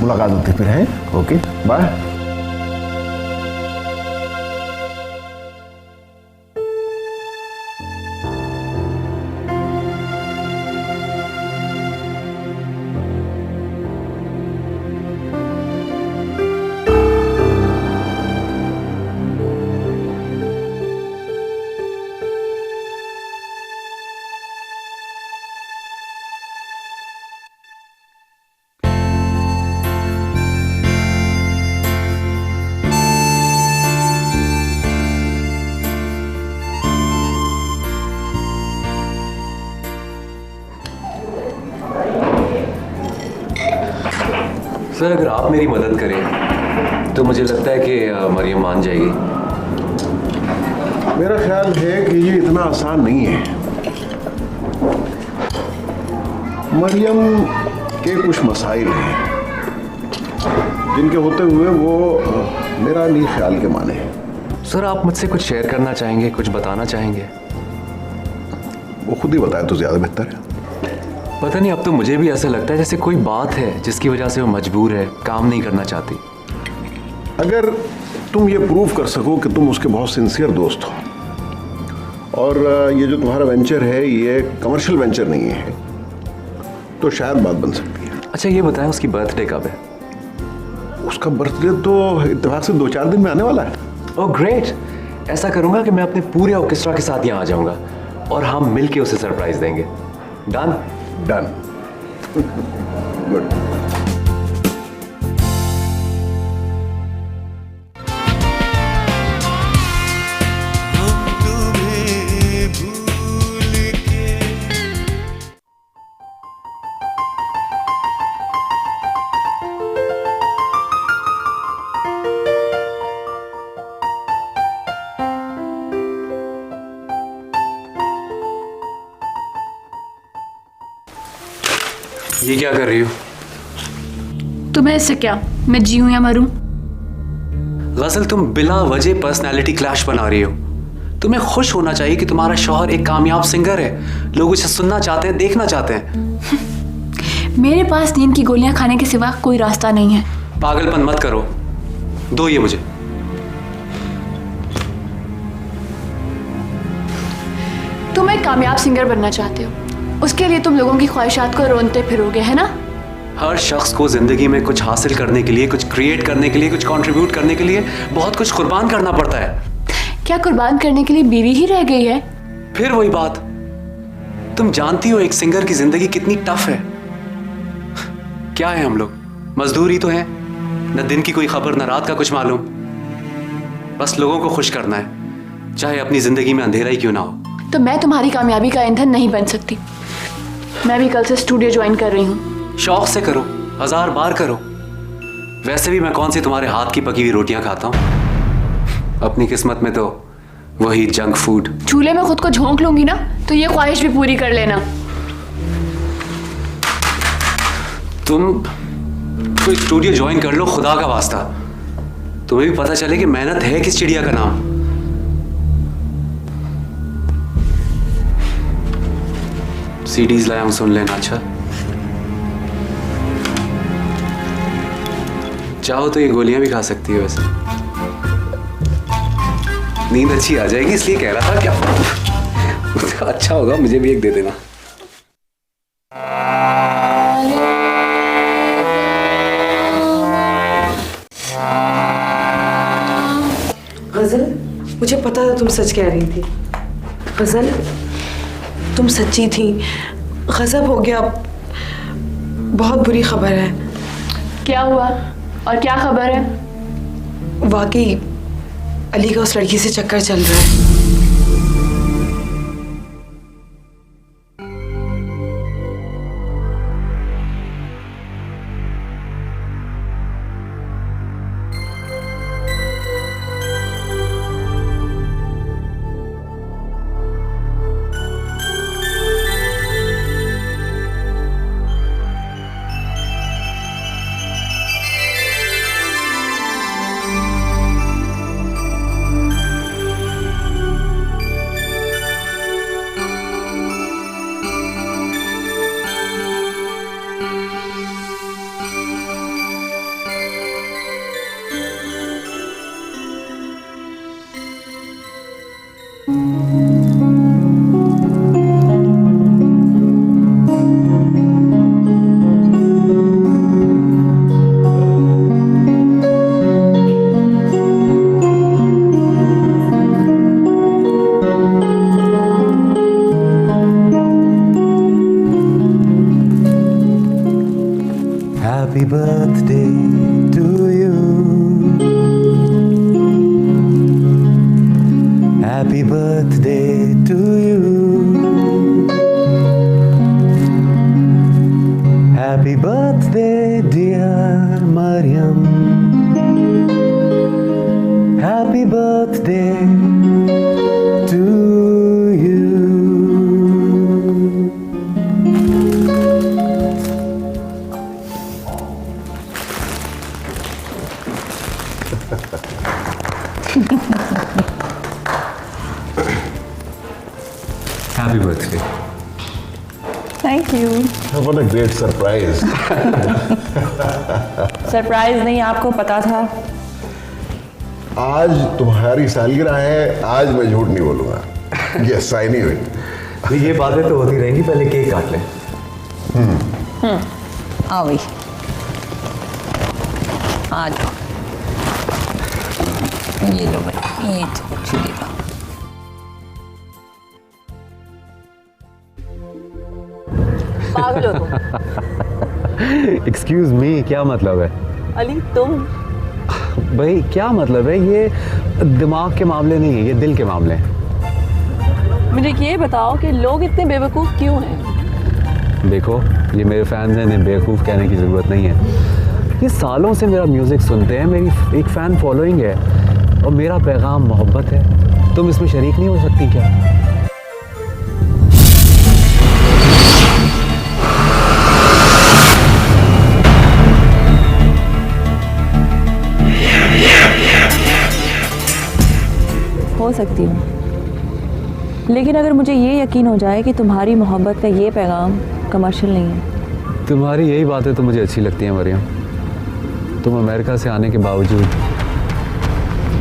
मुलाकात होती फिर है। Okay bye. सर अगर आप मेरी मदद करें तो मुझे लगता है कि मरियम मान जाएगी। मेरा ख्याल है कि ये इतना आसान नहीं है। मरियम के कुछ मसाइल हैं जिनके होते हुए वो मेरा नहीं ख्याल के माने। सर आप मुझसे कुछ शेयर करना चाहेंगे, कुछ बताना चाहेंगे? वो खुद ही बताए तो ज़्यादा बेहतर है। पता नहीं, अब तो मुझे भी ऐसा लगता है जैसे कोई बात है जिसकी वजह से वो मजबूर है, काम नहीं करना चाहती। अगर तुम ये प्रूव कर सको कि तुम उसके बहुत सिंसियर दोस्त हो और ये जो तुम्हारा वेंचर है ये कमर्शियल वेंचर नहीं है, तो शायद बात बन सकती है। अच्छा ये बताएं उसकी बर्थडे कब है? उसका बर्थडे तो इत्तेफाक से 2-4 दिन में आने वाला है। ओह ग्रेट, ऐसा करूंगा कि मैं अपने पूरे ऑर्केस्ट्रा के साथ यहाँ आ जाऊंगा और हम मिलके उसे सरप्राइज देंगे। डन? डन। गुड। ये क्या कर रही हो? तुम्हें इससे क्या, मैं जीऊं या मरूं? गजल, तुम बिला वजह पर्सनालिटी क्लैश बना रही हो। तुम्हें खुश होना चाहिए कि तुम्हारा शौहर एक कामयाब सिंगर है, लोग उसे सुनना चाहते हैं, देखना चाहते हैं। मेरे पास नींद की गोलियां खाने के सिवा कोई रास्ता नहीं है। पागलपन मत करो, दो ये मुझे। तुम एक कामयाब सिंगर बनना चाहते हो, उसके लिए तुम लोगों की ख्वाहिशात को रोनते फिरोगे, है ना? हर शख्स को जिंदगी में कुछ हासिल करने के लिए, कुछ क्रिएट करने के लिए, कुछ कंट्रीब्यूट करने के लिए बहुत कुछ कुर्बान करना पड़ता है। क्या कुर्बान करने के लिए बीवी ही रह गई है? फिर वही बात, तुम जानती हो एक सिंगर की जिंदगी कितनी टफ है। क्या है हम लोग, मजदूर ही तो हैं, न दिन की कोई खबर न रात का कुछ मालूम। बस लोगों को खुश करना है, चाहे अपनी जिंदगी में अंधेरा ही क्यों ना हो। तो मैं तुम्हारी कामयाबी का ईंधन नहीं बन सकती। मैं भी कल से स्टूडियो ज्वाइन कर रही हूँ। शौक से करो, 1000 बार करो। वैसे भी मैं कौन सी तुम्हारे हाथ की पकी हुई रोटियां खाता हूँ। अपनी किस्मत में तो वही जंक फूड। चूल्हे में खुद को झोंक लूंगी ना, तो ये ख्वाहिश भी पूरी कर लेना। तुम कोई स्टूडियो ज्वाइन कर लो, खुदा का वास्ता। तुम्हें भी पता चले कि मेहनत है किस चिड़िया का नाम। सीडीज लाया हूं, सुन लेना। अच्छा, चाहो तो ये गोलियां भी खा सकती है। वैसे नींद अच्छी आ जाएगी, इसलिए कह रहा था। क्या अच्छा होगा, मुझे भी एक दे देना। गजल, मुझे पता था तुम सच कह रही थी। गजल, तुम सच्ची थी। गजब हो गया, बहुत बुरी खबर है। क्या हुआ और क्या खबर है? वाकई अली का उस लड़की से चक्कर चल रहा है। Happy birthday to you. Happy birthday to you. Happy birthday, dear Mariam. Happy birthday to you. Happy birthday. Thank you. What a great surprise. Surprise नहीं, आपको पता था। आज तुम्हारी सालगिरह है, आज मैं झूठ नहीं बोलूंगा। Yes, I knew it. ये बातें तो होती रहेंगी, पहले केक काट लें। आओ भाई, आ जाओ। ये लो भाई, ये तो चलिएगा। पागल हो तुम। एक्सक्यूज मी, क्या मतलब है? अली तुम भाई क्या मतलब है? ये दिमाग के मामले नहीं है, ये दिल के मामले हैं। मुझे ये बताओ कि लोग इतने बेवकूफ़ क्यों हैं? देखो, ये मेरे फैंस हैं, इन्हें बेवकूफ़ कहने की ज़रूरत नहीं है। ये सालों से मेरा म्यूज़िक सुनते हैं, मेरी एक फ़ैन फॉलोइंग है और मेरा पैगाम मोहब्बत है। तुम इसमें शरीक नहीं हो सकती क्या? हो सकती हूँ, लेकिन अगर मुझे ये यकीन हो जाए कि तुम्हारी मोहब्बत का ये पैगाम कमर्शियल नहीं है। तुम्हारी यही बातें तो मुझे अच्छी लगती हैं मरियम। तुम अमेरिका से आने के बावजूद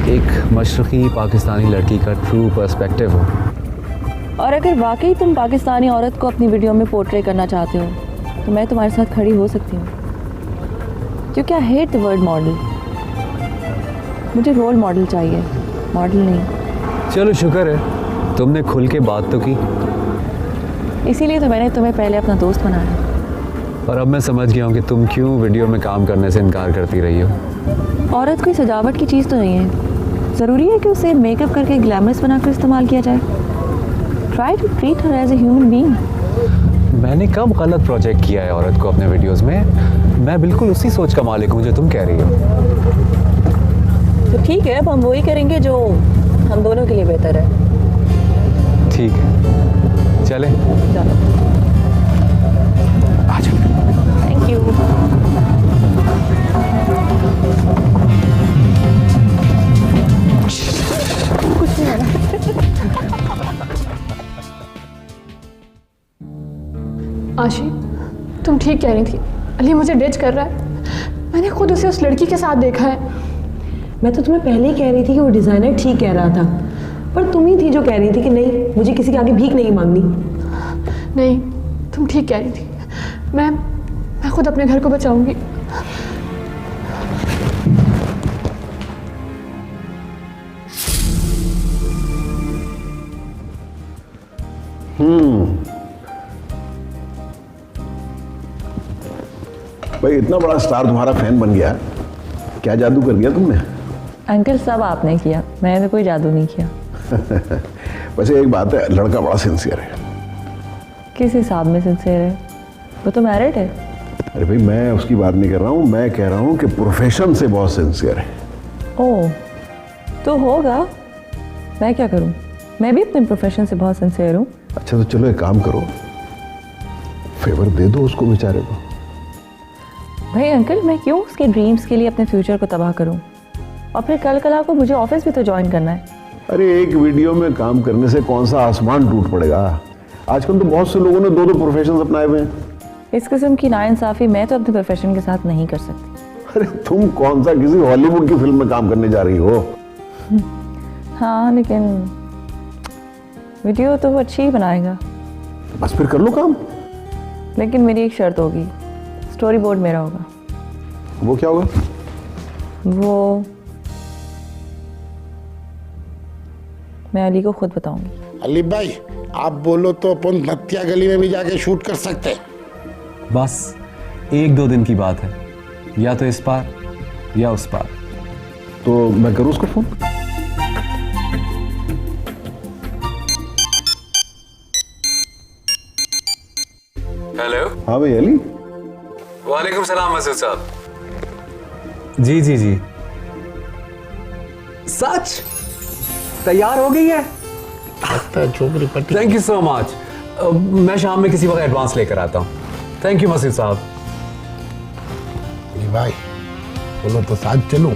एक मशरक़ी पाकिस्तानी लड़की का ट्रू पर्सपेक्टिव हो। और अगर वाकई तुम पाकिस्तानी औरत को अपनी वीडियो में पोर्ट्रे करना चाहते हो तो मैं तुम्हारे साथ खड़ी हो सकती हूँ, क्योंकि I hate the word model. मुझे रोल मॉडल चाहिए, मॉडल नहीं। चलो शुक्र है तुमने खुल के बात तो की, इसीलिए तो मैंने तुम्हें पहले अपना दोस्त बनाया। और अब मैं समझ गया हूँ कि तुम क्यों वीडियो में काम करने से इनकार करती रही हो। औरत कोई सजावट की चीज़ तो नहीं है, ज़रूरी है कि उसे मेकअप करके ग्लैमरस बनाकर इस्तेमाल किया जाए। Try to treat her as a human being. मैंने कब गलत प्रोजेक्ट किया है औरत को अपने वीडियोस में? मैं बिल्कुल उसी सोच का मालिक हूँ जो तुम कह रही हो। तो ठीक है, अब हम वही करेंगे जो हम दोनों के लिए बेहतर है। ठीक है, चले। चलो, थैंक यू। कुछ नहीं है। आशी, तुम ठीक कह रही थी। अली मुझे डिच कर रहा है। मैंने खुद उसे उस लड़की के साथ देखा है। मैं तो तुम्हें पहले ही कह रही थी कि वो डिज़ाइनर ठीक कह रहा था, पर तुम ही थी जो कह रही थी कि नहीं, मुझे किसी के आगे भीख नहीं मांगनी। नहीं, तुम ठीक कह रही थी। मैं खुद अपने घर को बचाऊंगी। भाई इतना बड़ा स्टार तुम्हारा फैन बन गया, क्या जादू कर दिया तुमने? अंकल सब आपने किया, मैंने तो कोई जादू नहीं किया। वैसे एक बात है, लड़का बड़ा सिंसियर है। किस हिसाब में सिंसियर है? वो तो मैरिड है। अरे भाई मैं उसकी बात नहीं कर रहा हूँ, मैं कह रहा हूँ कि प्रोफेशन से बहुत सिंसियर है। ओह, तो होगा। मैं क्या करूँ, मैं भी अपने प्रोफेशन से बहुत सिंसियर हूँ। अच्छा तो चलो एक काम करो, फेवर दे दो उसको बेचारे को। भाई अंकल, मैं क्यों उसके ड्रीम्स के लिए अपने फ्यूचर को तबाह करूँ? और फिर कल को मुझे ऑफिस भी तो ज्वाइन करना है। अरे एक वीडियो में काम करने से कौन सा आसमान टूट पड़ेगा? आजकल तो बहुत से लोगों ने दो प्रोफेशन अपनाए हुए हैं। इस किस्म की नाइंसाफी मैं तो अपने प्रोफेशन के साथ नहीं कर सकती। अरे तुम कौन सा किसी हॉलीवुड की फिल्म में काम करने जा रही हो? हाँ, लेकिन वीडियो तो वो अच्छी ही बनाएगा। बस फिर कर लो काम। लेकिन मेरी एक शर्त होगी, स्टोरी बोर्ड मेरा होगा। वो क्या होगा? वो मैं अली को खुद बताऊंगी। अली भाई आप बोलो तो अपन नत्या गली में भी जाके शूट कर सकते हैं। बस 1-2 दिन की बात है, या तो इस पार या उस पार। तो मैं करूँ उसको फोन? हेलो। हाँ भाई अली। वालेकुम सलाम मसूद साहब। जी सच तैयार हो गई है? छोकरी पट्टी। Thank you so much. मैं शाम में किसी वक्त एडवांस लेकर आता हूँ। थैंक यू मसूद साहब। भाई बोलो तो साथ चलो।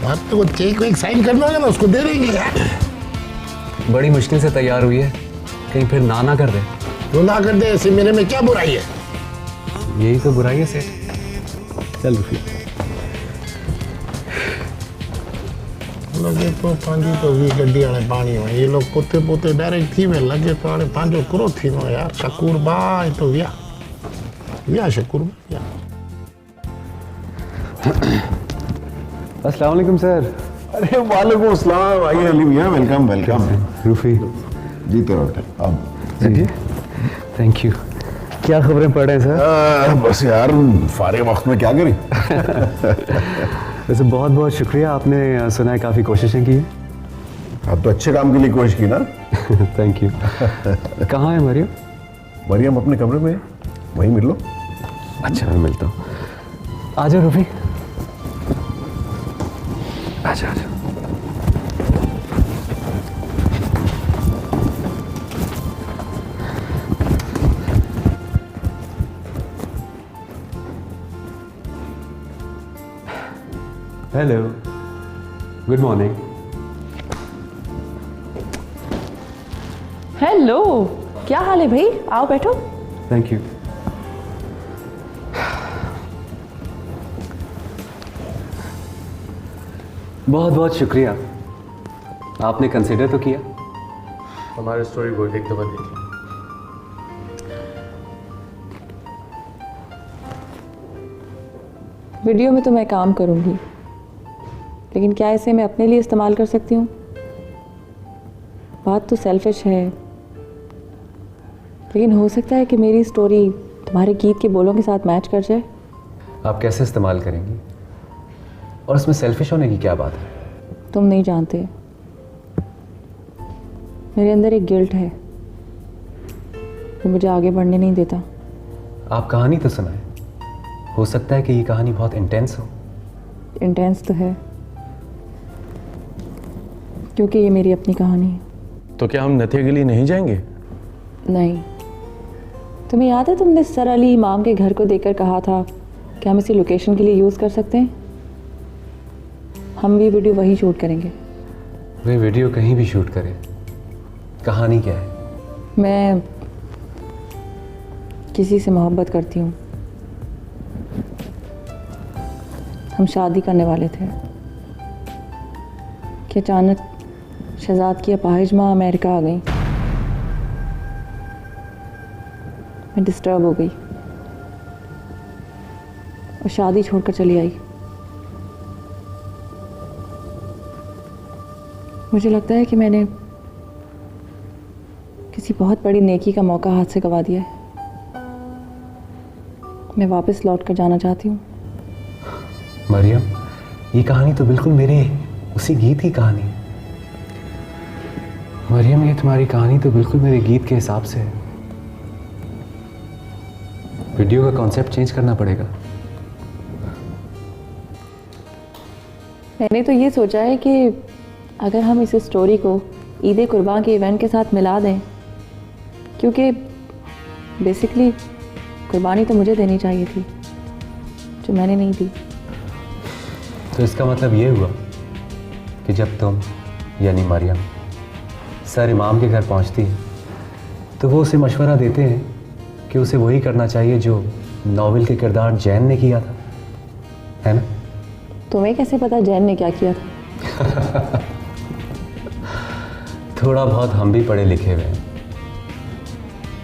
आप तो वो चेक वेक साइन करना होगा ना, उसको दे देंगे यार। बड़ी मुश्किल से तैयार हुई है, कहीं फिर ना कर दे। तो ना कर दे, ऐसे मेरे में क्या बुराई है? यही तो बुराई है सेठ। चल फिर लगे तो पांजी तो वी गड्डी वाले पानी में ये लोग पोते पोते डायरेक्ट थी में लगे तो आने पांजो करो थी में यार। शकूर भाई तो व्या शकूर भाई। अस्सलाम वालेकुम सर। अरे वालेकुम अस्सलाम। आइए अली भैया, वेलकम वेलकम। रूफी जी तो अब थैंक यू। क्या खबरें पढ़ रहे हैं सर? बस यार, फारिग वक्त में क्या करें। वैसे बहुत बहुत शुक्रिया, आपने सुना है काफ़ी कोशिशें की हैं। आप तो अच्छे काम के लिए कोशिश की ना। Thank you. कहाँ है मरियम? मरियम अपने कमरे में है, वहीं मिल लो। अच्छा, मैं मिलता हूँ। आ जाओ रफी, आजा आजा। Hello, good morning. हेलो, क्या हाल है भाई? आओ बैठो। Thank you. बहुत बहुत शुक्रिया, आपने कंसिडर तो किया। हमारे स्टोरी बोर्ड एक दफ़ा देखिए। वीडियो में तो मैं काम करूंगी, लेकिन क्या इसे मैं अपने लिए इस्तेमाल कर सकती हूँ? बात तो सेल्फिश है, लेकिन हो सकता है कि मेरी स्टोरी तुम्हारे गीत के बोलों के साथ मैच कर जाए। आप कैसे इस्तेमाल करेंगी? और इसमें सेल्फिश होने की क्या बात है? तुम नहीं जानते, मेरे अंदर एक गिल्ट है जो मुझे आगे बढ़ने नहीं देता। आप कहानी तो सुनाएं, हो सकता है कि ये कहानी बहुत इंटेंस हो। इंटेंस तो है, क्योंकि ये मेरी अपनी कहानी है। तो क्या हम नथिया के लिए नहीं जाएंगे? नहीं, तुम्हें याद है तुमने सर अली इमाम के घर को देखकर कहा था कि हम इसी लोकेशन के लिए यूज़ कर सकते हैं? हम भी वीडियो वही शूट करेंगे। वे वीडियो कहीं भी शूट करें, कहानी क्या है? मैं किसी से मोहब्बत करती हूँ। हम शादी करने वाले थे कि अचानक शहजाद की अपाहिज माँ अमेरिका आ गई। मैं डिस्टर्ब हो गई और शादी छोड़कर चली आई। मुझे लगता है कि मैंने किसी बहुत बड़ी नेकी का मौका हाथ से गंवा दिया है। मैं वापस लौट कर जाना चाहती हूँ। मरियम, ये कहानी तो बिल्कुल मेरे उसी गीत की कहानी है। मरियम, ये तुम्हारी कहानी तो बिल्कुल मेरे गीत के हिसाब से है। वीडियो का कॉन्सेप्ट चेंज करना पड़ेगा। मैंने तो ये सोचा है कि अगर हम इस स्टोरी को ईद कुर्बान के इवेंट के साथ मिला दें, क्योंकि बेसिकली कुर्बानी तो मुझे देनी चाहिए थी जो मैंने नहीं दी। तो इसका मतलब ये हुआ कि जब तुम यानी मरियम सर इमाम के घर पहुंचती है तो वो उसे मशवरा देते हैं कि उसे वही करना चाहिए जो नॉवेल के किरदार जैन ने किया था, है ना? तुम्हें कैसे पता जैन ने क्या किया था? थोड़ा बहुत हम भी पढ़े लिखे हुए हैं,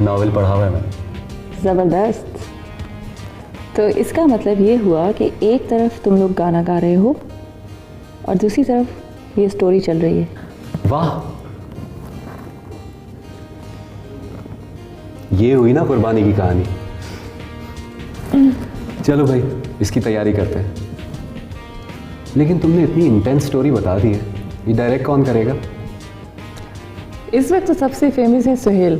नॉवेल पढ़ा हुआ है मैंने। ज़बरदस्त। तो इसका मतलब ये हुआ कि एक तरफ तुम लोग गाना गा रहे हो और दूसरी तरफ ये स्टोरी चल रही है। वाह, ये हुई ना कुर्बानी की कहानी। चलो भाई, इसकी तैयारी करते हैं। लेकिन तुमने इतनी इंटेंस स्टोरी बता दी है, ये डायरेक्ट कौन करेगा? इस वक्त तो सबसे फेमस है सुहेल।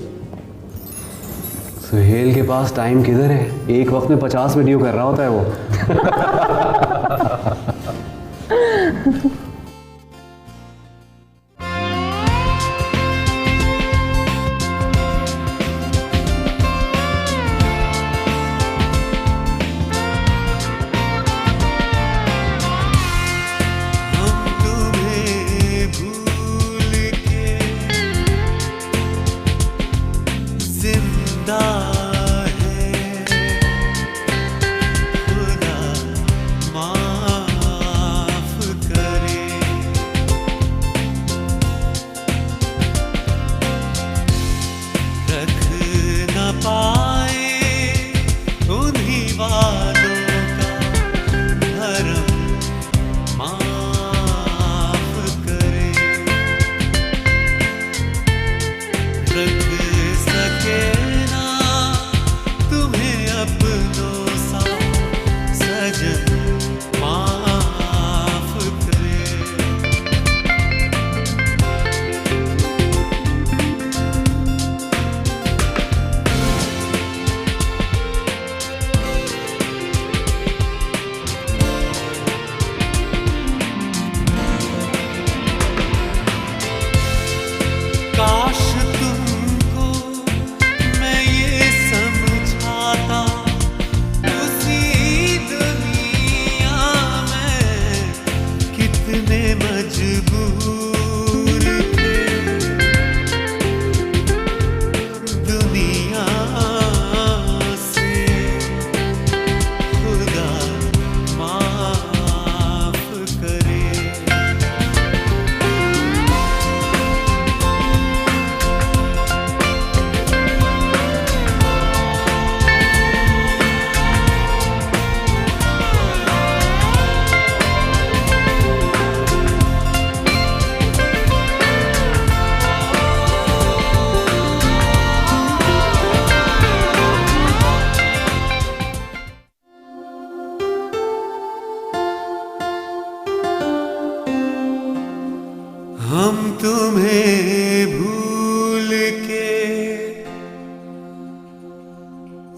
सुहेल के पास टाइम किधर है? एक वक्त में 50 वीडियो कर रहा होता है वो। है खुदा माँ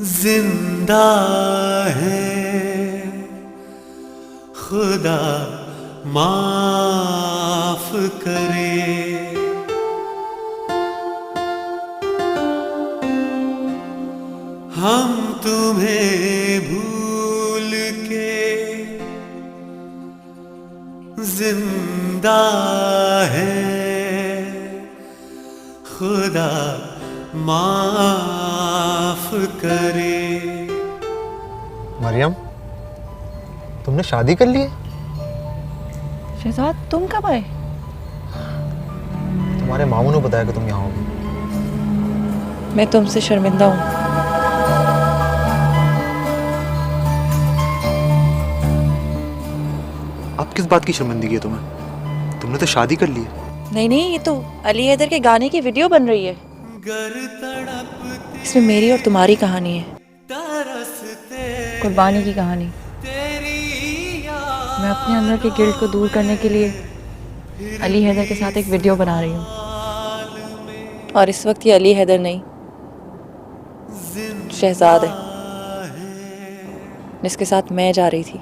जिंदा है खुदा माफ करे। हम तुम्हें भूल के जिंदा है खुदा माफ करे। मरियम, तुमने शादी कर ली है? शहजाद, तुम कब आए? तुम्हारे मामू ने बताया कि तुम यहाँ होगी। मैं तुमसे शर्मिंदा हूँ। अब किस बात की शर्मिंदगी है तुम्हें? तुमने तो शादी कर ली है। नहीं नहीं, ये तो अली हैदर के गाने की वीडियो बन रही है। इसमें मेरी और तुम्हारी कहानी है, कुर्बानी की कहानी। मैं अपने अंदर के गिल्ट को दूर करने के लिए अली हैदर के साथ एक वीडियो बना रही हूँ। और इस वक्त ये अली हैदर नहीं, शहजाद है, जिसके साथ मैं जा रही थी।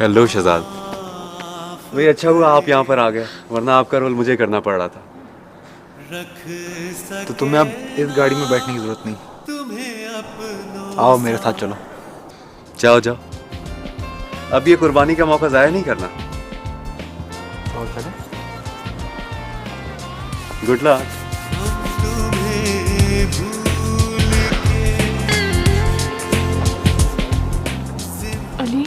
हेलो शहजाद। भाई अच्छा हुआ आप यहाँ पर आ गए, वरना आपका रोल मुझे करना पड़ रहा था। तो तुम्हें अब इस गाड़ी में बैठने की जरूरत नहीं। आओ मेरे साथ चलो। जाओ जाओ, अब ये कुर्बानी का मौका जाया नहीं करना। तो चलो। Good luck. Ali,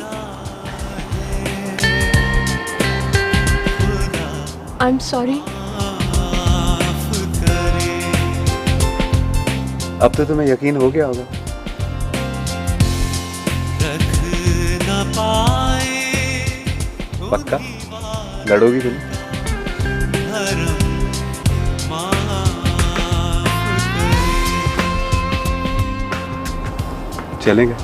I am sorry. अब तो तुम्हें यकीन हो गया होगा। पक्का लड़ोगी तुम? चलेंगे।